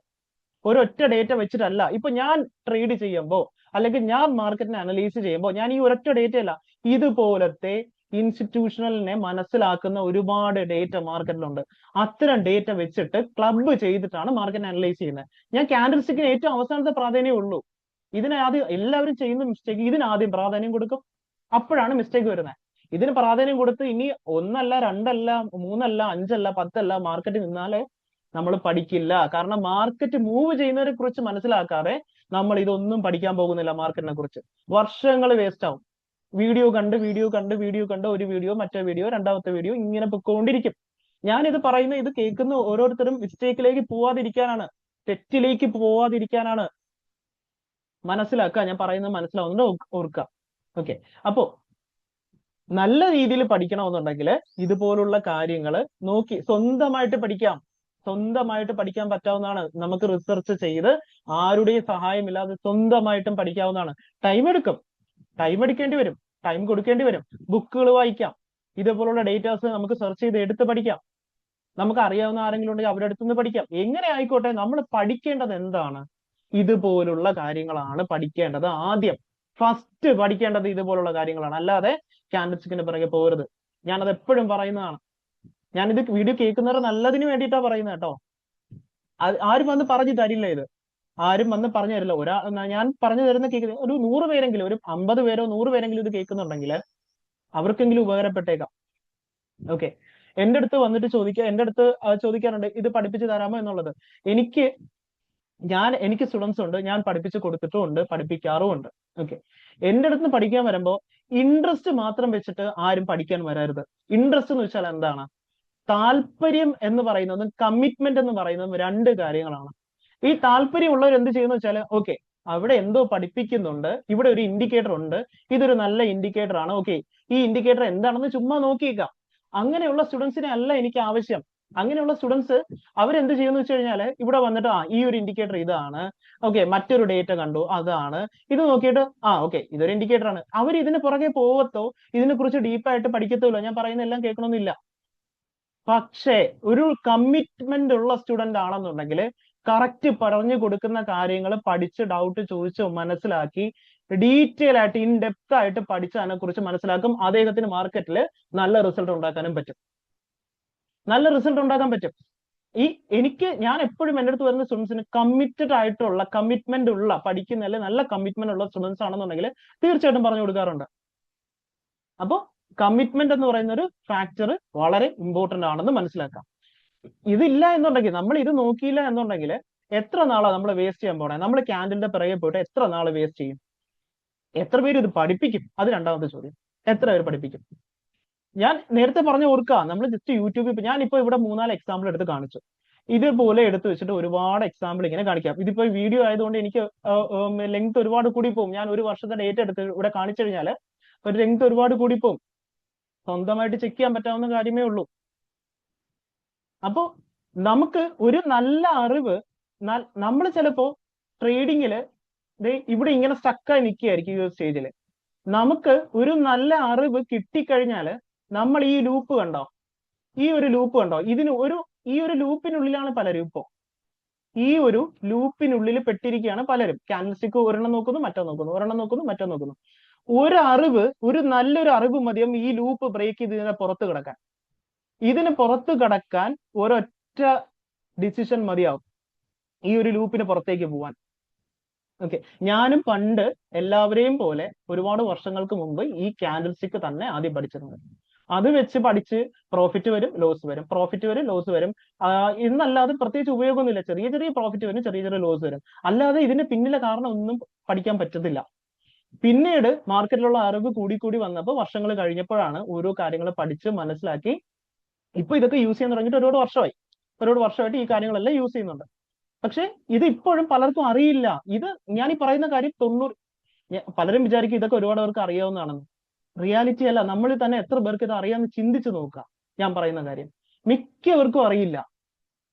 ഒരൊറ്റ ഡേറ്റ വെച്ചിട്ടല്ല. ഇപ്പൊ ഞാൻ ട്രേഡ് ചെയ്യുമ്പോൾ അല്ലെങ്കിൽ ഞാൻ മാർക്കറ്റിനെ അനലൈസ് ചെയ്യുമ്പോൾ ഞാൻ ഈ ഒരൊറ്റ ഡേറ്റ അല്ല, ഇതുപോലത്തെ ഇൻസ്റ്റിറ്റ്യൂഷണലിനെ മനസ്സിലാക്കുന്ന ഒരുപാട് ഡേറ്റ മാർക്കറ്റിലുണ്ട്. അത്തരം ഡേറ്റ വെച്ചിട്ട് ക്ലബ് ചെയ്തിട്ടാണ് മാർക്കറ്റിനെ അനലൈസ് ചെയ്യുന്നത്. ഞാൻ ക്യാൻഡിൽ സ്റ്റിക്കിന് ഏറ്റവും അവസാനത്തെ പ്രാധാന്യമേ ഉള്ളൂ. ഇതിനാദ്യം എല്ലാവരും ചെയ്യുന്ന മിസ്റ്റേക്ക്, ഇതിനാദ്യം പ്രാധാന്യം കൊടുക്കും, അപ്പോഴാണ് മിസ്റ്റേക്ക് വരുന്നത്. ഇതിന് പ്രാധാന്യം കൊടുത്ത് ഇനി ഒന്നല്ല, രണ്ടല്ല, മൂന്നല്ല, അഞ്ചല്ല, പത്തല്ല മാർക്കറ്റ് നിന്നാലേ നമ്മൾ പഠിക്കില്ല. കാരണം മാർക്കറ്റ് മൂവ് ചെയ്യുന്നതിനെ കുറിച്ച് മനസ്സിലാക്കാതെ നമ്മൾ ഇതൊന്നും പഠിക്കാൻ പോകുന്നില്ല. മാർക്കറ്റിനെ കുറിച്ച് വർഷങ്ങൾ വേസ്റ്റ് ആവും. വീഡിയോ കണ്ട് ഒരു വീഡിയോ, മറ്റേ വീഡിയോ, രണ്ടാമത്തെ വീഡിയോ, ഇങ്ങനെ പൊക്കോണ്ടിരിക്കും. ഞാനിത് പറയുന്ന, ഇത് കേൾക്കുന്ന ഓരോരുത്തരും മിസ്റ്റേക്കിലേക്ക് പോവാതിരിക്കാനാണ്, തെറ്റിലേക്ക് പോവാതിരിക്കാനാണ്. മനസ്സിലാക്കുക, ഞാൻ പറയുന്നത് മനസ്സിലാവുന്നുണ്ട്, ഓർക്കുക. ഓക്കെ. അപ്പോ നല്ല രീതിയിൽ പഠിക്കണമെന്നുണ്ടെങ്കിൽ ഇതുപോലുള്ള കാര്യങ്ങൾ നോക്കി സ്വന്തമായിട്ട് പഠിക്കാം. സ്വന്തമായിട്ട് പഠിക്കാൻ പറ്റാവുന്നതാണ്. നമുക്ക് റിസർച്ച് ചെയ്ത് ആരുടെയും സഹായമില്ലാതെ സ്വന്തമായിട്ടും പഠിക്കാവുന്നതാണ്. ടൈം എടുക്കും, ടൈം എടുക്കേണ്ടി വരും, ടൈം കൊടുക്കേണ്ടി വരും. ബുക്കുകൾ വായിക്കാം, ഇതുപോലുള്ള ഡേറ്റാസ് നമുക്ക് സെർച്ച് ചെയ്ത് എടുത്ത് പഠിക്കാം. നമുക്ക് അറിയാവുന്ന ആരെങ്കിലും ഉണ്ടെങ്കിൽ അവരുടെ അടുത്തുനിന്ന് പഠിക്കാം. എങ്ങനെ ആയിക്കോട്ടെ, നമ്മൾ പഠിക്കേണ്ടത് എന്താണ്? ഇതുപോലുള്ള കാര്യങ്ങളാണ് പഠിക്കേണ്ടത്. ആദ്യം ഫസ്റ്റ് പഠിക്കേണ്ടത് ഇതുപോലുള്ള കാര്യങ്ങളാണ്. അല്ലാതെ ക്യാൻഡിൽ സ്റ്റിക്കിന്റെ പിറകെ പോകരുത്. ഞാനത് എപ്പോഴും പറയുന്നതാണ്. ഞാനിത് വീഡിയോ കേൾക്കുന്നവരെ നല്ലതിന് വേണ്ടിയിട്ടാ പറയുന്നത് കേട്ടോ. ആരും വന്ന് പറഞ്ഞു തരില്ല ഇത്. ആരും വന്ന് പറഞ്ഞു തരില്ല. ഞാൻ പറഞ്ഞു തരുന്ന കേൾക്കുന്ന ഒരു 100 പേരെങ്കിലും, ഒരു 50 പേരോ 100 പേരെങ്കിലും ഇത് കേൾക്കുന്നുണ്ടെങ്കിൽ അവർക്കെങ്കിലും ഉപകാരപ്പെട്ടേക്കാം. ഓക്കെ. എന്റെ അടുത്ത് വന്നിട്ട് ചോദിക്കാറുണ്ട്, ഇത് പഠിപ്പിച്ചു തരാമോ എന്നുള്ളത്. എനിക്ക് സ്റ്റുഡൻസ് ഉണ്ട്, ഞാൻ പഠിപ്പിച്ചു കൊടുത്തിട്ടുമുണ്ട്, പഠിപ്പിക്കാറുമുണ്ട്. ഓക്കെ. എന്റെ അടുത്ത് പഠിക്കാൻ വരുമ്പോ ഇൻട്രസ്റ്റ് മാത്രം വെച്ചിട്ട് ആരും പഠിക്കാൻ വരരുത്. ഇൻട്രസ്റ്റ് എന്ന് വെച്ചാൽ എന്താണ്? താല്പര്യം എന്ന് പറയുന്നതും കമ്മിറ്റ്മെന്റ് എന്ന് പറയുന്നതും രണ്ട് കാര്യങ്ങളാണ്. ഈ താല്പര്യമുള്ളവർ എന്ത് ചെയ്യുന്ന വെച്ചാൽ, ഓക്കെ, അവിടെ എന്തോ പഠിപ്പിക്കുന്നുണ്ട്, ഇവിടെ ഒരു ഇൻഡിക്കേറ്റർ ഉണ്ട്, ഇതൊരു നല്ല ഇൻഡിക്കേറ്റർ ആണ്, ഓക്കെ, ഈ ഇൻഡിക്കേറ്റർ എന്താണെന്ന് ചുമ്മാ നോക്കിയേക്കാം. അങ്ങനെയുള്ള സ്റ്റുഡൻസിനെ അല്ല എനിക്ക് ആവശ്യം. അങ്ങനെയുള്ള സ്റ്റുഡൻസ് അവരെന്ത് ചെയ്യുന്ന വെച്ച് കഴിഞ്ഞാല് ഇവിടെ വന്നിട്ട് ഈ ഒരു ഇൻഡിക്കേറ്റർ ഇതാണ്, ഓക്കെ, മറ്റൊരു ഡേറ്റ കണ്ടു അതാണ്, ഇത് നോക്കിയിട്ട് ഓക്കെ, ഇതൊരു ഇൻഡിക്കേറ്റർ ആണ്. അവർ ഇതിന് പുറകെ പോവത്തോ ഇതിനെ കുറിച്ച് ഡീപ്പായിട്ട് പഠിക്കത്തോ ഇല്ല. ഞാൻ പറയുന്ന എല്ലാം കേൾക്കണമെന്നില്ല. പക്ഷേ ഒരു കമ്മിറ്റ്മെന്റ് ഉള്ള സ്റ്റുഡന്റ് ആണെന്നുണ്ടെങ്കിൽ കറക്റ്റ് പറഞ്ഞു കൊടുക്കുന്ന കാര്യങ്ങൾ പഠിച്ച് ഡൗട്ട് ചോദിച്ച് മനസ്സിലാക്കി ഡീറ്റെയിൽ ആയിട്ട് ഇൻ ഡെപ്ത് ആയിട്ട് പഠിച്ച് അതിനെ കുറിച്ച് മനസ്സിലാക്കും. അദ്ദേഹത്തിന് മാർക്കറ്റിൽ നല്ല റിസൾട്ട് ഉണ്ടാക്കാനും പറ്റും. നല്ല റിസൾട്ട് ഉണ്ടാക്കാൻ പറ്റും. ഞാൻ എപ്പോഴും എൻ്റെ അടുത്ത് വരുന്ന സ്റ്റുഡൻസിന് കമ്മിറ്റ്മെന്റ് ഉള്ള പഠിക്കുന്നതിൽ നല്ല കമ്മിറ്റ്മെന്റ് ഉള്ള സ്റ്റുഡൻസ് ആണെന്നുണ്ടെങ്കിൽ തീർച്ചയായിട്ടും പറഞ്ഞു കൊടുക്കാറുണ്ട്. അപ്പോൾ കമ്മിറ്റ്മെന്റ് എന്ന് പറയുന്ന ഒരു ഫാക്ടർ വളരെ ഇമ്പോർട്ടന്റ് ആണെന്ന് മനസ്സിലാക്കാം. ഇതില്ല എന്നുണ്ടെങ്കിൽ, നമ്മൾ ഇത് നോക്കിയില്ല എന്നുണ്ടെങ്കിൽ എത്ര നാളാ നമ്മൾ വേസ്റ്റ് ചെയ്യാൻ പോണേ? നമ്മൾ ക്യാൻഡിലിന്റെ പിറകെ പോയിട്ട് എത്ര നാൾ വേസ്റ്റ് ചെയ്യും? എത്ര പേര് ഇത് പഠിപ്പിക്കും? അത് രണ്ടാമത്തെ ചോദ്യം. എത്ര പേര് പഠിപ്പിക്കും? ഞാൻ നേരത്തെ പറഞ്ഞ ഓർക്കുക, നമ്മൾ ജസ്റ്റ് യൂട്യൂബിൽ ഞാനിപ്പോ ഇവിടെ 3-4 എക്സാമ്പിൾ എടുത്ത് കാണിച്ചു. ഇതുപോലെ എടുത്തു വെച്ചിട്ട് ഒരുപാട് എക്സാമ്പിൾ ഇങ്ങനെ കാണിക്കാം. ഇതിപ്പോ വീഡിയോ ആയതുകൊണ്ട് എനിക്ക് ലെങ്ത് ഒരുപാട് കൂടി പോകും. ഞാൻ ഒരു വർഷത്തെ ഡേറ്റ് എടുത്ത് ഇവിടെ കാണിച്ചു കഴിഞ്ഞാൽ ഒരു ലെങ്ത് ഒരുപാട് കൂടി പോകും. സ്വന്തമായിട്ട് ചെക്ക് ചെയ്യാൻ പറ്റാവുന്ന കാര്യമേ ഉള്ളൂ. അപ്പോ നമുക്ക് ഒരു നല്ല അറിവ്, നമ്മൾ ചിലപ്പോ ട്രേഡിങ്ങില് ഇവിടെ ഇങ്ങനെ സ്റ്റക്കായി നിൽക്കുകയായിരിക്കും. ഈ സ്റ്റേജില് നമുക്ക് ഒരു നല്ല അറിവ് കിട്ടിക്കഴിഞ്ഞാല് നമ്മൾ ഈ ലൂപ്പ് കണ്ടോ, ഈ ഒരു ലൂപ്പിനുള്ളിലാണ് പലരും. ഇപ്പോ ഈ ഒരു ലൂപ്പിനുള്ളിൽ പെട്ടിരിക്കുകയാണ് പലരും. ക്യാൻഡിൽ സ്റ്റിക്ക് ഒരെണ്ണം നോക്കുന്നു, മറ്റോ നോക്കുന്നു, ഒരെണ്ണം നോക്കുന്നു, മറ്റോ നോക്കുന്നു. ഒരു നല്ലൊരു അറിവ് മതിയും ഈ ലൂപ്പ് ബ്രേക്ക് ചെയ്ത് പുറത്ത് കിടക്കാൻ. ഇതിന് പുറത്ത് കടക്കാൻ ഒരൊറ്റ ഡിസിഷൻ മതിയാവും ഈ ഒരു ലൂപ്പിന് പുറത്തേക്ക് പോവാൻ. ഓക്കെ, ഞാനും പണ്ട് എല്ലാവരെയും പോലെ ഒരുപാട് വർഷങ്ങൾക്ക് മുമ്പ് ഈ ക്യാൻഡിൽ സ്റ്റിക്ക് തന്നെ ആദ്യം പഠിച്ചിരുന്നത്. അത് വെച്ച് പഠിച്ച് പ്രോഫിറ്റ് വരും, ലോസ് വരും, പ്രോഫിറ്റ് വരും, ലോസ് വരും. ഇന്നല്ലാതെ പ്രത്യേകിച്ച് ഉപയോഗമൊന്നുമില്ല. ചെറിയ ചെറിയ പ്രോഫിറ്റ് വരും, ചെറിയ ചെറിയ ലോസ് വരും. അല്ലാതെ ഇതിന് പിന്നിലെ കാരണം ഒന്നും പഠിക്കാൻ പറ്റത്തില്ല. പിന്നീട് മാർക്കറ്റിലുള്ള അറിവ് കൂടി കൂടി വന്നപ്പോൾ വർഷങ്ങൾ കഴിഞ്ഞപ്പോഴാണ് ഓരോ കാര്യങ്ങൾ പഠിച്ച് മനസ്സിലാക്കി ഇപ്പൊ ഇതൊക്കെ യൂസ് ചെയ്യാൻ തുടങ്ങിയിട്ട് ഒരുപാട് വർഷമായിട്ട് ഈ കാര്യങ്ങളെല്ലാം യൂസ് ചെയ്യുന്നുണ്ട്. പക്ഷെ ഇത് ഇപ്പോഴും പലർക്കും അറിയില്ല. ഇത് ഞാൻ ഈ പറയുന്ന കാര്യം പലരും വിചാരിക്കും ഇതൊക്കെ ഒരുപാട് പേർക്ക് അറിയാവുന്നതാണെന്ന്. റിയാലിറ്റി അല്ല. നമ്മളിൽ തന്നെ എത്ര പേർക്ക് ഇത് അറിയാമെന്ന് ചിന്തിച്ചു നോക്കുക. ഞാൻ പറയുന്ന കാര്യം മിക്കവർക്കും അറിയില്ല.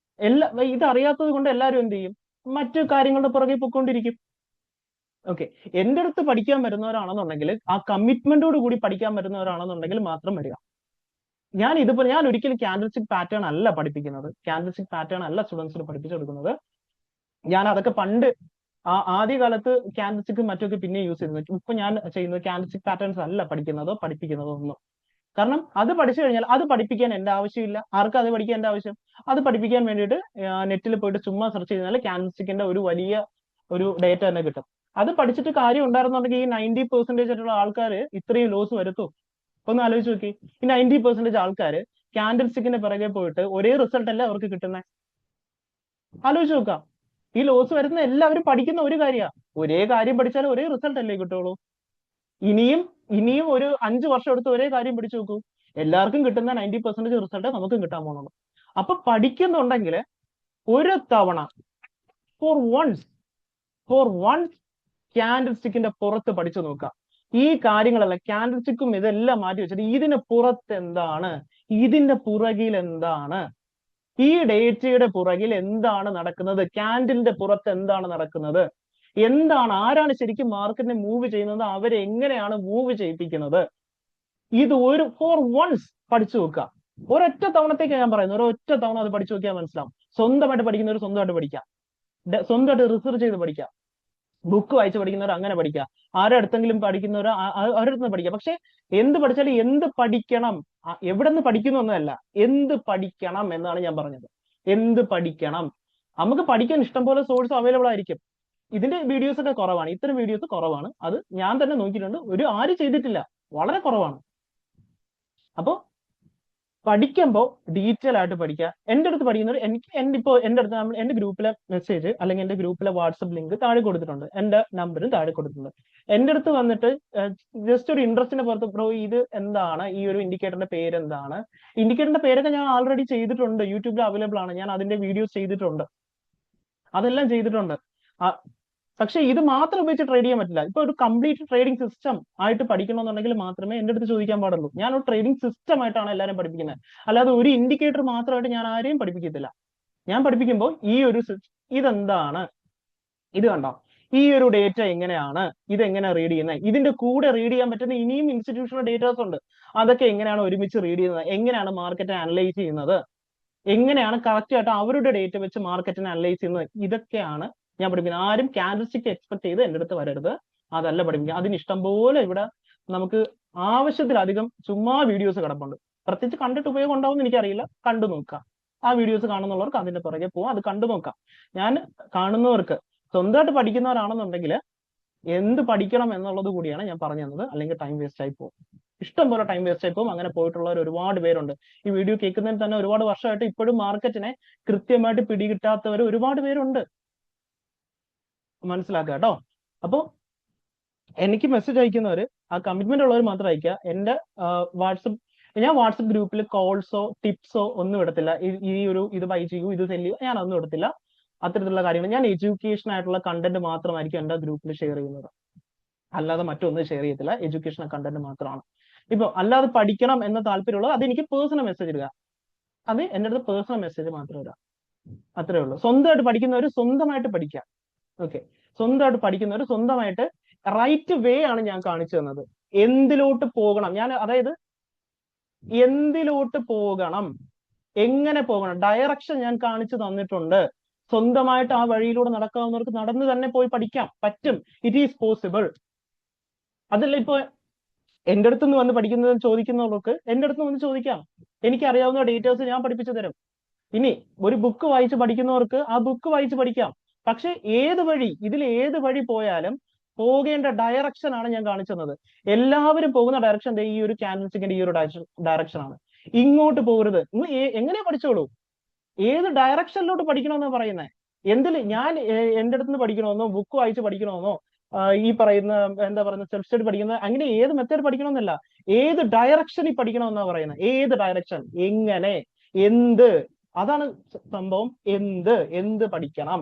ഇത് അറിയാത്തത് കൊണ്ട് എല്ലാവരും എന്ത് ചെയ്യും? മറ്റു കാര്യങ്ങളുടെ പുറകെ പൊയ്ക്കൊണ്ടിരിക്കും. ഓക്കെ, എന്റെ അടുത്ത് പഠിക്കാൻ വരുന്നവരാണെന്നുണ്ടെങ്കിൽ ആ കമ്മിറ്റ്മെന്റോട് കൂടി പഠിക്കാൻ വരുന്നവരാണെന്നുണ്ടെങ്കിൽ മാത്രം വരിക. ഞാൻ ഒരിക്കലും ക്യാൻഡിൽ സ്റ്റിക്ക് പാറ്റേൺ അല്ല പഠിപ്പിക്കുന്നത്. ക്യാൻഡിൽ സ്റ്റിക്ക് പാറ്റേൺ അല്ല സ്റ്റുഡൻസിന് പഠിപ്പിച്ചെടുക്കുന്നത്. ഞാൻ അതൊക്കെ പണ്ട് ആദ്യകാലത്ത് ക്യാൻഡിൽ സ്റ്റിക്കും മറ്റൊക്കെ പിന്നെ യൂസ് ചെയ്യുന്നത്. ഇപ്പൊ ഞാൻ ചെയ്യുന്നത് ക്യാൻഡിൽ സ്റ്റിക്ക് പാറ്റേൺസ് അല്ല പഠിപ്പിക്കുന്നതോ ഒന്നും. കാരണം അത് പഠിച്ചു കഴിഞ്ഞാൽ അത് പഠിപ്പിക്കാൻ എന്റെ ആവശ്യമില്ല. ആർക്കും അത് പഠിക്കാൻ എന്റെ ആവശ്യം? അത് പഠിപ്പിക്കാൻ വേണ്ടിയിട്ട് നെറ്റിൽ പോയിട്ട് ചുമ്മാ സെർച്ച് ചെയ്താൽ ക്യാൻഡിൽ സ്റ്റിക്കിന്റെ ഒരു വലിയ ഒരു ഡേറ്റ തന്നെ കിട്ടും. അത് പഠിച്ചിട്ട് കാര്യം ഉണ്ടായിരുന്നുണ്ടെങ്കിൽ ഈ 90% ആയിട്ടുള്ള ആൾക്കാർ ഇത്രയും ലോസ് വരുത്തും. ഒന്ന് ആലോചിച്ച് നോക്കി, ഈ 90% ആൾക്കാർ ക്യാൻഡിൽ സ്റ്റിക്കിന്റെ പിറകെ പോയിട്ട് ഒരേ റിസൾട്ട് അല്ല അവർക്ക് കിട്ടുന്നത്. ആലോചിച്ച് നോക്കാം. ഈ ലോസ് വരുന്ന എല്ലാവരും പഠിക്കുന്ന ഒരു കാര്യമാണ്. ഒരേ കാര്യം പഠിച്ചാൽ ഒരേ റിസൾട്ട് അല്ലേ കിട്ടുള്ളൂ. ഇനിയും ഒരു 5 വർഷം എടുത്ത് ഒരേ കാര്യം പഠിച്ചു നോക്കൂ, എല്ലാവർക്കും കിട്ടുന്ന 90% റിസൾട്ട് നമുക്കും കിട്ടാൻ പോകുന്നുള്ളൂ. അപ്പൊ പഠിക്കുന്നുണ്ടെങ്കിൽ ഒരു തവണ ഫോർ വൺസ് ക്യാൻഡിൽ സ്റ്റിക്കിന്റെ പുറത്ത് പഠിച്ചു നോക്കുക. ഈ കാര്യങ്ങളല്ല, ക്യാൻഡിൽ സ്റ്റിക്കും ഇതെല്ലാം മാറ്റി വെച്ചിട്ട് ഇതിന് പുറത്ത് എന്താണ്, ഇതിന്റെ പുറകിൽ എന്താണ്, ഈ ഡേറ്റയുടെ പുറകിൽ എന്താണ് നടക്കുന്നത്, ക്യാൻഡിലിന്റെ പുറത്ത് എന്താണ് നടക്കുന്നത്, ആരാണ് ശരിക്കും മാർക്കറ്റിനെ മൂവ് ചെയ്യുന്നത്, അവരെ എങ്ങനെയാണ് മൂവ് ചെയ്യിപ്പിക്കുന്നത്, ഇത് ഫോർ വൺസ് പഠിച്ചു നോക്കുക. ഒരൊറ്റ തവണത്തേക്ക് ഞാൻ പറയുന്നത്, ഒരൊറ്റ തവണ അത് പഠിച്ചു നോക്കിയാൽ മനസ്സിലാവും. സ്വന്തമായിട്ട് പഠിക്കുന്നവർ സ്വന്തമായിട്ട് പഠിക്കാം, സ്വന്തമായിട്ട് റിസർച്ച് ചെയ്ത് പഠിക്കാം, ബുക്ക് വായിച്ച് പഠിക്കുന്നവർ അങ്ങനെ പഠിക്കുക, ആരുടെ അടുത്തെങ്കിലും പഠിക്കുന്നവർ അവരുടെ അടുത്ത് പഠിക്കുക. പക്ഷെ എന്ത് പഠിച്ചാലും എന്ത് പഠിക്കണം, എവിടെ നിന്ന് പഠിക്കുന്നു എന്നല്ല, എന്ത് പഠിക്കണം എന്നാണ് ഞാൻ പറഞ്ഞത്. എന്ത് പഠിക്കണം? നമുക്ക് പഠിക്കാൻ ഇഷ്ടം പോലെ സോഴ്സ് അവൈലബിൾ ആയിരിക്കും. ഇതിന്റെ വീഡിയോസ് ഒക്കെ കുറവാണ്, ഇത്തരം വീഡിയോസ് കുറവാണ്. അത് ഞാൻ തന്നെ നോക്കിയിട്ടുണ്ട്, ആരും ചെയ്തിട്ടില്ല, വളരെ കുറവാണ്. അപ്പോ പഠിക്കുമ്പോൾ ഡീറ്റെയിൽ ആയിട്ട് പഠിക്കുക. എന്റെ അടുത്ത് പഠിക്കുന്നവർ എന്റെ ഗ്രൂപ്പിലെ മെസ്സേജ് അല്ലെങ്കിൽ എന്റെ ഗ്രൂപ്പിലെ വാട്സപ്പ് ലിങ്ക് താഴെ കൊടുത്തിട്ടുണ്ട്, എന്റെ നമ്പറും താഴെ കൊടുത്തിട്ടുണ്ട്. എന്റെ അടുത്ത് വന്നിട്ട് ജസ്റ്റ് ഒരു ഇൻട്രസ്റ്റിന്റെ പുറത്ത് ബ്രോ ഇത് എന്താണ്, ഈ ഒരു ഇൻഡിക്കേറ്ററിന്റെ പേര് എന്താണ്, ഇൻഡിക്കേറ്ററിന്റെ പേരൊക്കെ ഞാൻ ആൾറെഡി ചെയ്തിട്ടുണ്ട്, യൂട്യൂബിൽ അവൈലബിൾ ആണ്, ഞാൻ അതിന്റെ വീഡിയോസ് ചെയ്തിട്ടുണ്ട്, അതെല്ലാം ചെയ്തിട്ടുണ്ട്. പക്ഷെ ഇത് മാത്രം ഉപയോഗിച്ച് ട്രേഡ് ചെയ്യാൻ പറ്റില്ല. ഇപ്പൊ ഒരു കംപ്ലീറ്റ് ട്രേഡിംഗ് സിസ്റ്റം ആയിട്ട് പഠിക്കണമെന്നുണ്ടെങ്കിൽ മാത്രമേ എന്റെ അടുത്ത് ചോദിക്കാൻ പാടുള്ളൂ. ഞാൻ ഒരു ട്രേഡിംഗ് സിസ്റ്റം ആയിട്ടാണ് എല്ലാവരും പഠിപ്പിക്കുന്നത്, അല്ലാതെ ഒരു ഇൻഡിക്കേറ്റർ മാത്രമായിട്ട് ഞാൻ ആരെയും പഠിപ്പിക്കത്തില്ല. ഞാൻ പഠിപ്പിക്കുമ്പോൾ ഇതെന്താണ്, ഇത് കണ്ടോ, ഈ ഒരു ഡേറ്റ എങ്ങനെയാണ്, ഇതെങ്ങനെ റീഡ് ചെയ്യുന്നത്, ഇതിന്റെ കൂടെ റീഡ് ചെയ്യാൻ പറ്റുന്ന ഇനിയും ഇൻസ്റ്റിറ്റ്യൂഷണൽ ഡേറ്റാസ് ഉണ്ട്, അതൊക്കെ എങ്ങനെയാണ് ഒരുമിച്ച് റീഡ് ചെയ്യുന്നത്, എങ്ങനെയാണ് മാർക്കറ്റ് അനലൈസ് ചെയ്യുന്നത്, എങ്ങനെയാണ് കറക്റ്റ് ആയിട്ട് അവരുടെ ഡേറ്റ വെച്ച് മാർക്കറ്റിനെ അനലൈസ് ചെയ്യുന്നത്, ഇതൊക്കെയാണ് ഞാൻ പഠിപ്പിക്കുന്നത്. ആരും ക്യാൻഡിൽ സ്റ്റിക്ക് എക്സ്പെക്ട് ചെയ്ത് എന്റെ അടുത്ത് വരരുത്, അതല്ല പഠിപ്പിക്കുക. അതിന് ഇഷ്ടംപോലെ ഇവിടെ നമുക്ക് ആവശ്യത്തിലധികം ചുമ്മാ വീഡിയോസ് കിടപ്പുണ്ട്. പ്രത്യേകിച്ച് കണ്ടിട്ട് ഉപയോഗം ഉണ്ടാവും എനിക്കറിയില്ല, കണ്ടു നോക്കാം. ആ വീഡിയോസ് കാണുന്നവർക്ക് അതിന്റെ പുറകെ പോവാം, അത് കണ്ടു നോക്കാം. ഞാൻ കാണുന്നവർക്ക് സ്വന്തമായിട്ട് പഠിക്കുന്നവരാണെന്നുണ്ടെങ്കിൽ എന്ത് പഠിക്കണം എന്നുള്ളത് കൂടിയാണ് ഞാൻ പറഞ്ഞു തന്നത്. അല്ലെങ്കിൽ ടൈം വേസ്റ്റ് ആയി പോകും, ഇഷ്ടം പോലെ ടൈം വേസ്റ്റ് ആയി പോകും. അങ്ങനെ പോയിട്ടുള്ളവർ ഒരുപാട് പേരുണ്ട്. ഈ വീഡിയോ കേൾക്കുന്നതിന് തന്നെ ഒരുപാട് വർഷമായിട്ട് ഇപ്പോഴും മാർക്കറ്റിനെ കൃത്യമായിട്ട് പിടികിട്ടാത്തവർ ഒരുപാട് പേരുണ്ട്. മനസ്സിലാക്കുക കേട്ടോ. അപ്പോ എനിക്ക് മെസ്സേജ് അയക്കുന്നവര് ആ കമ്മിറ്റ്മെന്റ് ഉള്ളവർ മാത്രം അയക്കുക. എന്റെ ഞാൻ വാട്സപ്പ് ഗ്രൂപ്പിൽ കോൾസോ ടിപ്സോ ഒന്നും ഇടത്തില്ല. ഇത് ബൈ ചെയ്യൂ, ഇത് സെല് ചെയ്യൂ, ഞാൻ ഒന്നും ഇടത്തില്ല. അത്തരത്തിലുള്ള കാര്യങ്ങൾ ഞാൻ എഡ്യൂക്കേഷൻ ആയിട്ടുള്ള കണ്ടന്റ് മാത്രമായിരിക്കും എന്റെ ഗ്രൂപ്പിൽ ഷെയർ ചെയ്യുന്നത്, അല്ലാതെ മറ്റൊന്നും ഷെയർ ചെയ്യത്തില്ല. എഡ്യൂക്കേഷണൽ കണ്ടന്റ് മാത്രമാണ്. ഇപ്പൊ അല്ലാതെ പഠിക്കണം എന്ന താല്പര്യമുള്ളത് അത് എനിക്ക് പേഴ്സണൽ മെസ്സേജ് ഇടുക, അത് എന്റെ അടുത്ത് പേഴ്സണൽ മെസ്സേജ് മാത്രം ഇടുക, അത്രേ ഉള്ളൂ. സ്വന്തമായിട്ട് പഠിക്കുന്നവർ സ്വന്തമായിട്ട് പഠിക്കാം. ഓക്കെ, സ്വന്തമായിട്ട് പഠിക്കുന്നവർ സ്വന്തമായിട്ട് റൈറ്റ് വേ ആണ് ഞാൻ കാണിച്ചു തന്നത്. എന്തിലോട്ട് പോകണം, അതായത് എന്തിലോട്ട് പോകണം, എങ്ങനെ പോകണം, ഡയറക്ഷൻ ഞാൻ കാണിച്ചു തന്നിട്ടുണ്ട്. സ്വന്തമായിട്ട് ആ വഴിയിലൂടെ നടക്കാവുന്നവർക്ക് നടന്നു തന്നെ പോയി പഠിക്കാം, പറ്റും. It is possible. അതല്ല ഇപ്പൊ എന്റെ അടുത്ത് നിന്ന് വന്ന് പഠിക്കുന്നതെന്ന് ചോദിക്കുന്നവർക്ക് എന്റെ അടുത്ത് വന്ന് ചോദിക്കാം. എനിക്കറിയാവുന്ന ഡേറ്റാസ് ഞാൻ പഠിപ്പിച്ചു തരും. ഇനി ഒരു ബുക്ക് വായിച്ച് പഠിക്കുന്നവർക്ക് ആ ബുക്ക് വായിച്ച് പഠിക്കാം. പക്ഷെ ഇതിൽ ഏത് വഴി പോയാലും പോകേണ്ട ഡയറക്ഷൻ ആണ് ഞാൻ കാണിച്ചു തന്നത്. എല്ലാവരും പോകുന്ന ഡയറക്ഷൻ ഈ ഒരു ക്യാൻവാസിന്റെ ഈ ഒരു ഡയറക്ഷൻ ആണ്. ഇങ്ങോട്ട് പോകരുത്. നിങ്ങൾ എങ്ങനെ പഠിച്ചോളൂ? ഏത് ഡയറക്ഷനിലോട്ട് പഠിക്കണമെന്നാണ് പറയുന്നത്? ഞാൻ എന്റെ അടുത്ത് നിന്ന് പഠിക്കണമെന്നോ ബുക്ക് വായിച്ച് പഠിക്കണമെന്നോ ഈ പറയുന്ന എന്താ പറയുന്ന സെൽഫ് സ്റ്റഡി പഠിക്കുന്ന അങ്ങനെ ഏത് മെത്തേഡ് പഠിക്കണമെന്നല്ല, ഏത് ഡയറക്ഷനിൽ പഠിക്കണമെന്നാ പറയുന്നത്. ഏത് ഡയറക്ഷൻ, എങ്ങനെ, എന്ത്, അതാണ് സംഭവം. എന്ത് പഠിക്കണം,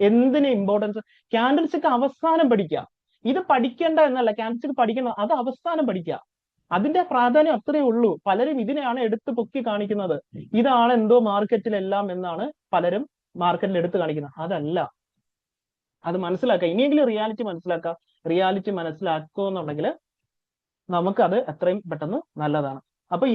എന്തിന് ഇമ്പോർട്ടൻസ്. ക്യാൻഡിൽസ്റ്റിക് അവസാനം പഠിക്കുക. ഇത് പഠിക്കേണ്ട എന്നല്ല, ക്യാൻഡിൽസ്റ്റിക് പഠിക്കണം, അത് അവസാനം പഠിക്കുക. അതിന്റെ പ്രാധാന്യം അത്രയേ ഉള്ളൂ. പലരും ഇതിനെയാണ് എടുത്ത് പൊക്കി കാണിക്കുന്നത്. ഇതാണ് എന്തോ മാർക്കറ്റിലെല്ലാം എന്നാണ് പലരും മാർക്കറ്റിൽ എടുത്ത് കാണിക്കുന്നത്. അതല്ല, അത് മനസ്സിലാക്കുക. ഇനിയെങ്കിലും റിയാലിറ്റി മനസ്സിലാക്കുക. റിയാലിറ്റി മനസ്സിലാക്കുക നമുക്കത് എത്രയും പെട്ടെന്ന് നല്ലതാണ്. അപ്പൊ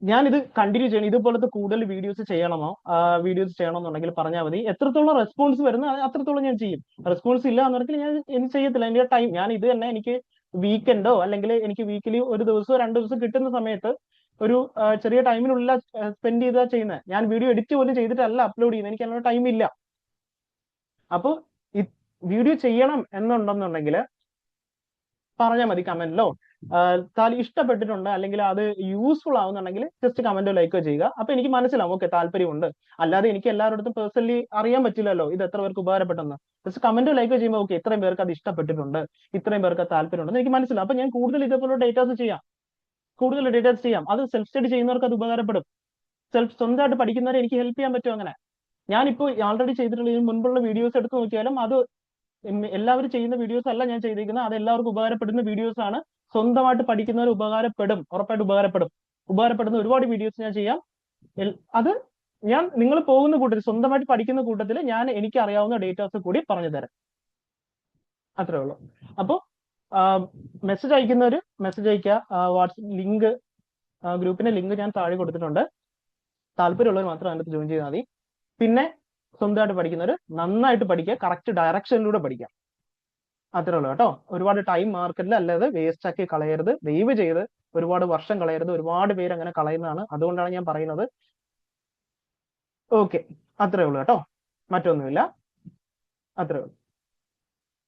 ഞാനിത് കണ്ടിന്യൂ ചെയ്യണം. ഇതുപോലത്തെ കൂടുതൽ വീഡിയോസ് ചെയ്യണമെന്നുണ്ടെങ്കിൽ പറഞ്ഞാൽ മതി. എത്രത്തോളം റെസ്പോൺസ് വരുന്ന അത്രത്തോളം ഞാൻ ചെയ്യും. റെസ്പോൺസ് ഇല്ല എന്നുണ്ടെങ്കിൽ എനിക്ക് ചെയ്യത്തില്ല. എന്റെ ടൈം ഞാൻ ഇത് തന്നെ എനിക്ക് വീക്കെൻഡോ അല്ലെങ്കിൽ എനിക്ക് വീക്കിലി ഒരു ദിവസമോ 2 ദിവസം കിട്ടുന്ന സമയത്ത് ഒരു ചെറിയ ടൈമിനുള്ള സ്പെൻഡ് ചെയ്താ ചെയ്യുന്നത്. ഞാൻ വീഡിയോ എഡിറ്റ് പോലും ചെയ്തിട്ടല്ല അപ്ലോഡ് ചെയ്യുന്നത്. എനിക്ക് അതിനുള്ള ടൈം ഇല്ല. അപ്പോൾ വീഡിയോ ചെയ്യണം എന്നുണ്ടെന്നുണ്ടെങ്കിൽ പറഞ്ഞാൽ മതി കമന്റിലോ. ഇഷ്ടപ്പെട്ടിട്ടുണ്ട് അല്ലെങ്കിൽ അത് യൂസ്ഫുൾ ആവുന്നുണ്ടെങ്കിൽ ജസ്റ്റ് കമന്റോ ലൈക്കോ ചെയ്യുക. അപ്പൊ എനിക്ക് മനസ്സിലാവും ഓക്കെ താല്പര്യമുണ്ട്. അല്ലാതെ എനിക്ക് എല്ലാവരുടെ പേഴ്സണലി അറിയാൻ പറ്റില്ലല്ലോ ഇത് എത്ര പേർക്ക് ഉപകാരപ്പെട്ടെന്ന്. ജസ്റ്റ് കമന്റോ ലൈക്കോ ചെയ്യുമ്പോൾ ഓക്കെ ഇത്രയും പേർക്ക് അത് ഇഷ്ടപ്പെട്ടിട്ടുണ്ട്, ഇത്രയും പേർക്ക് താല്പര്യമുണ്ടെന്ന് എനിക്ക് മനസ്സിലാവും. അപ്പൊ ഞാൻ കൂടുതൽ ഇതേപോലെ ഡേറ്റാസ് ചെയ്യാം. അത് സെൽഫ് സ്റ്റഡി ചെയ്യുന്നവർക്ക് അത് ഉപകാരപ്പെടും. സ്വന്തമായിട്ട് പഠിക്കുന്നവരെ എനിക്ക് ഹെൽപ്പ് ചെയ്യാൻ പറ്റും. അങ്ങനെ ഞാനിപ്പോ ആൾറെഡി ചെയ്തിട്ടുള്ള ഇതിന് മുൻപുള്ള വീഡിയോസ് എടുത്ത് നോക്കിയാലും അത് എല്ലാവരും ചെയ്യുന്ന വീഡിയോസ് അല്ല ഞാൻ ചെയ്തിരിക്കുന്നത്. അത് എല്ലാവർക്കും ഉപകാരപ്പെടുന്ന വീഡിയോസ് ആണ്. സ്വന്തമായിട്ട് പഠിക്കുന്നവർ ഉറപ്പായിട്ട് ഉപകാരപ്പെടുന്ന ഒരുപാട് വീഡിയോസ് ഞാൻ ചെയ്യാം. അത് നിങ്ങൾ പോകുന്ന കൂട്ടത്തിൽ, സ്വന്തമായിട്ട് പഠിക്കുന്ന കൂട്ടത്തിൽ ഞാൻ എനിക്ക് അറിയാവുന്ന ഡേറ്റാസ് കൂടി പറഞ്ഞു തരാം. അത്രേ ഉള്ളൂ. അപ്പോ മെസ്സേജ് അയക്കുന്നവര് മെസ്സേജ് അയക്കുക. വാട്സ്ആപ്പ് ലിങ്ക്, ഗ്രൂപ്പിന്റെ ലിങ്ക് ഞാൻ താഴെ കൊടുത്തിട്ടുണ്ട്. താല്പര്യമുള്ളവർ മാത്രം അതിനകത്ത് ജോയിൻ ചെയ്താൽ മതി. പിന്നെ സ്വന്തമായിട്ട് പഠിക്കുന്നവർ നന്നായിട്ട് പഠിക്കുക, കറക്റ്റ് ഡയറക്ഷനിലൂടെ പഠിക്കുക. അത്രേ ഉള്ളൂ കേട്ടോ. ഒരുപാട് ടൈം മാർക്കറ്റിൽ അല്ലാതെ വേസ്റ്റ് ആക്കി കളയരുത്. ദയവ് ചെയ്ത് ഒരുപാട് വർഷം കളയരുത്. ഒരുപാട് പേര് അങ്ങനെ കളയുന്നതാണ്. അതുകൊണ്ടാണ് ഞാൻ പറയുന്നത്. ഓക്കെ, അത്രേ ഉള്ളൂ കേട്ടോ. മറ്റൊന്നുമില്ല. അത്രേ ഉള്ളൂ.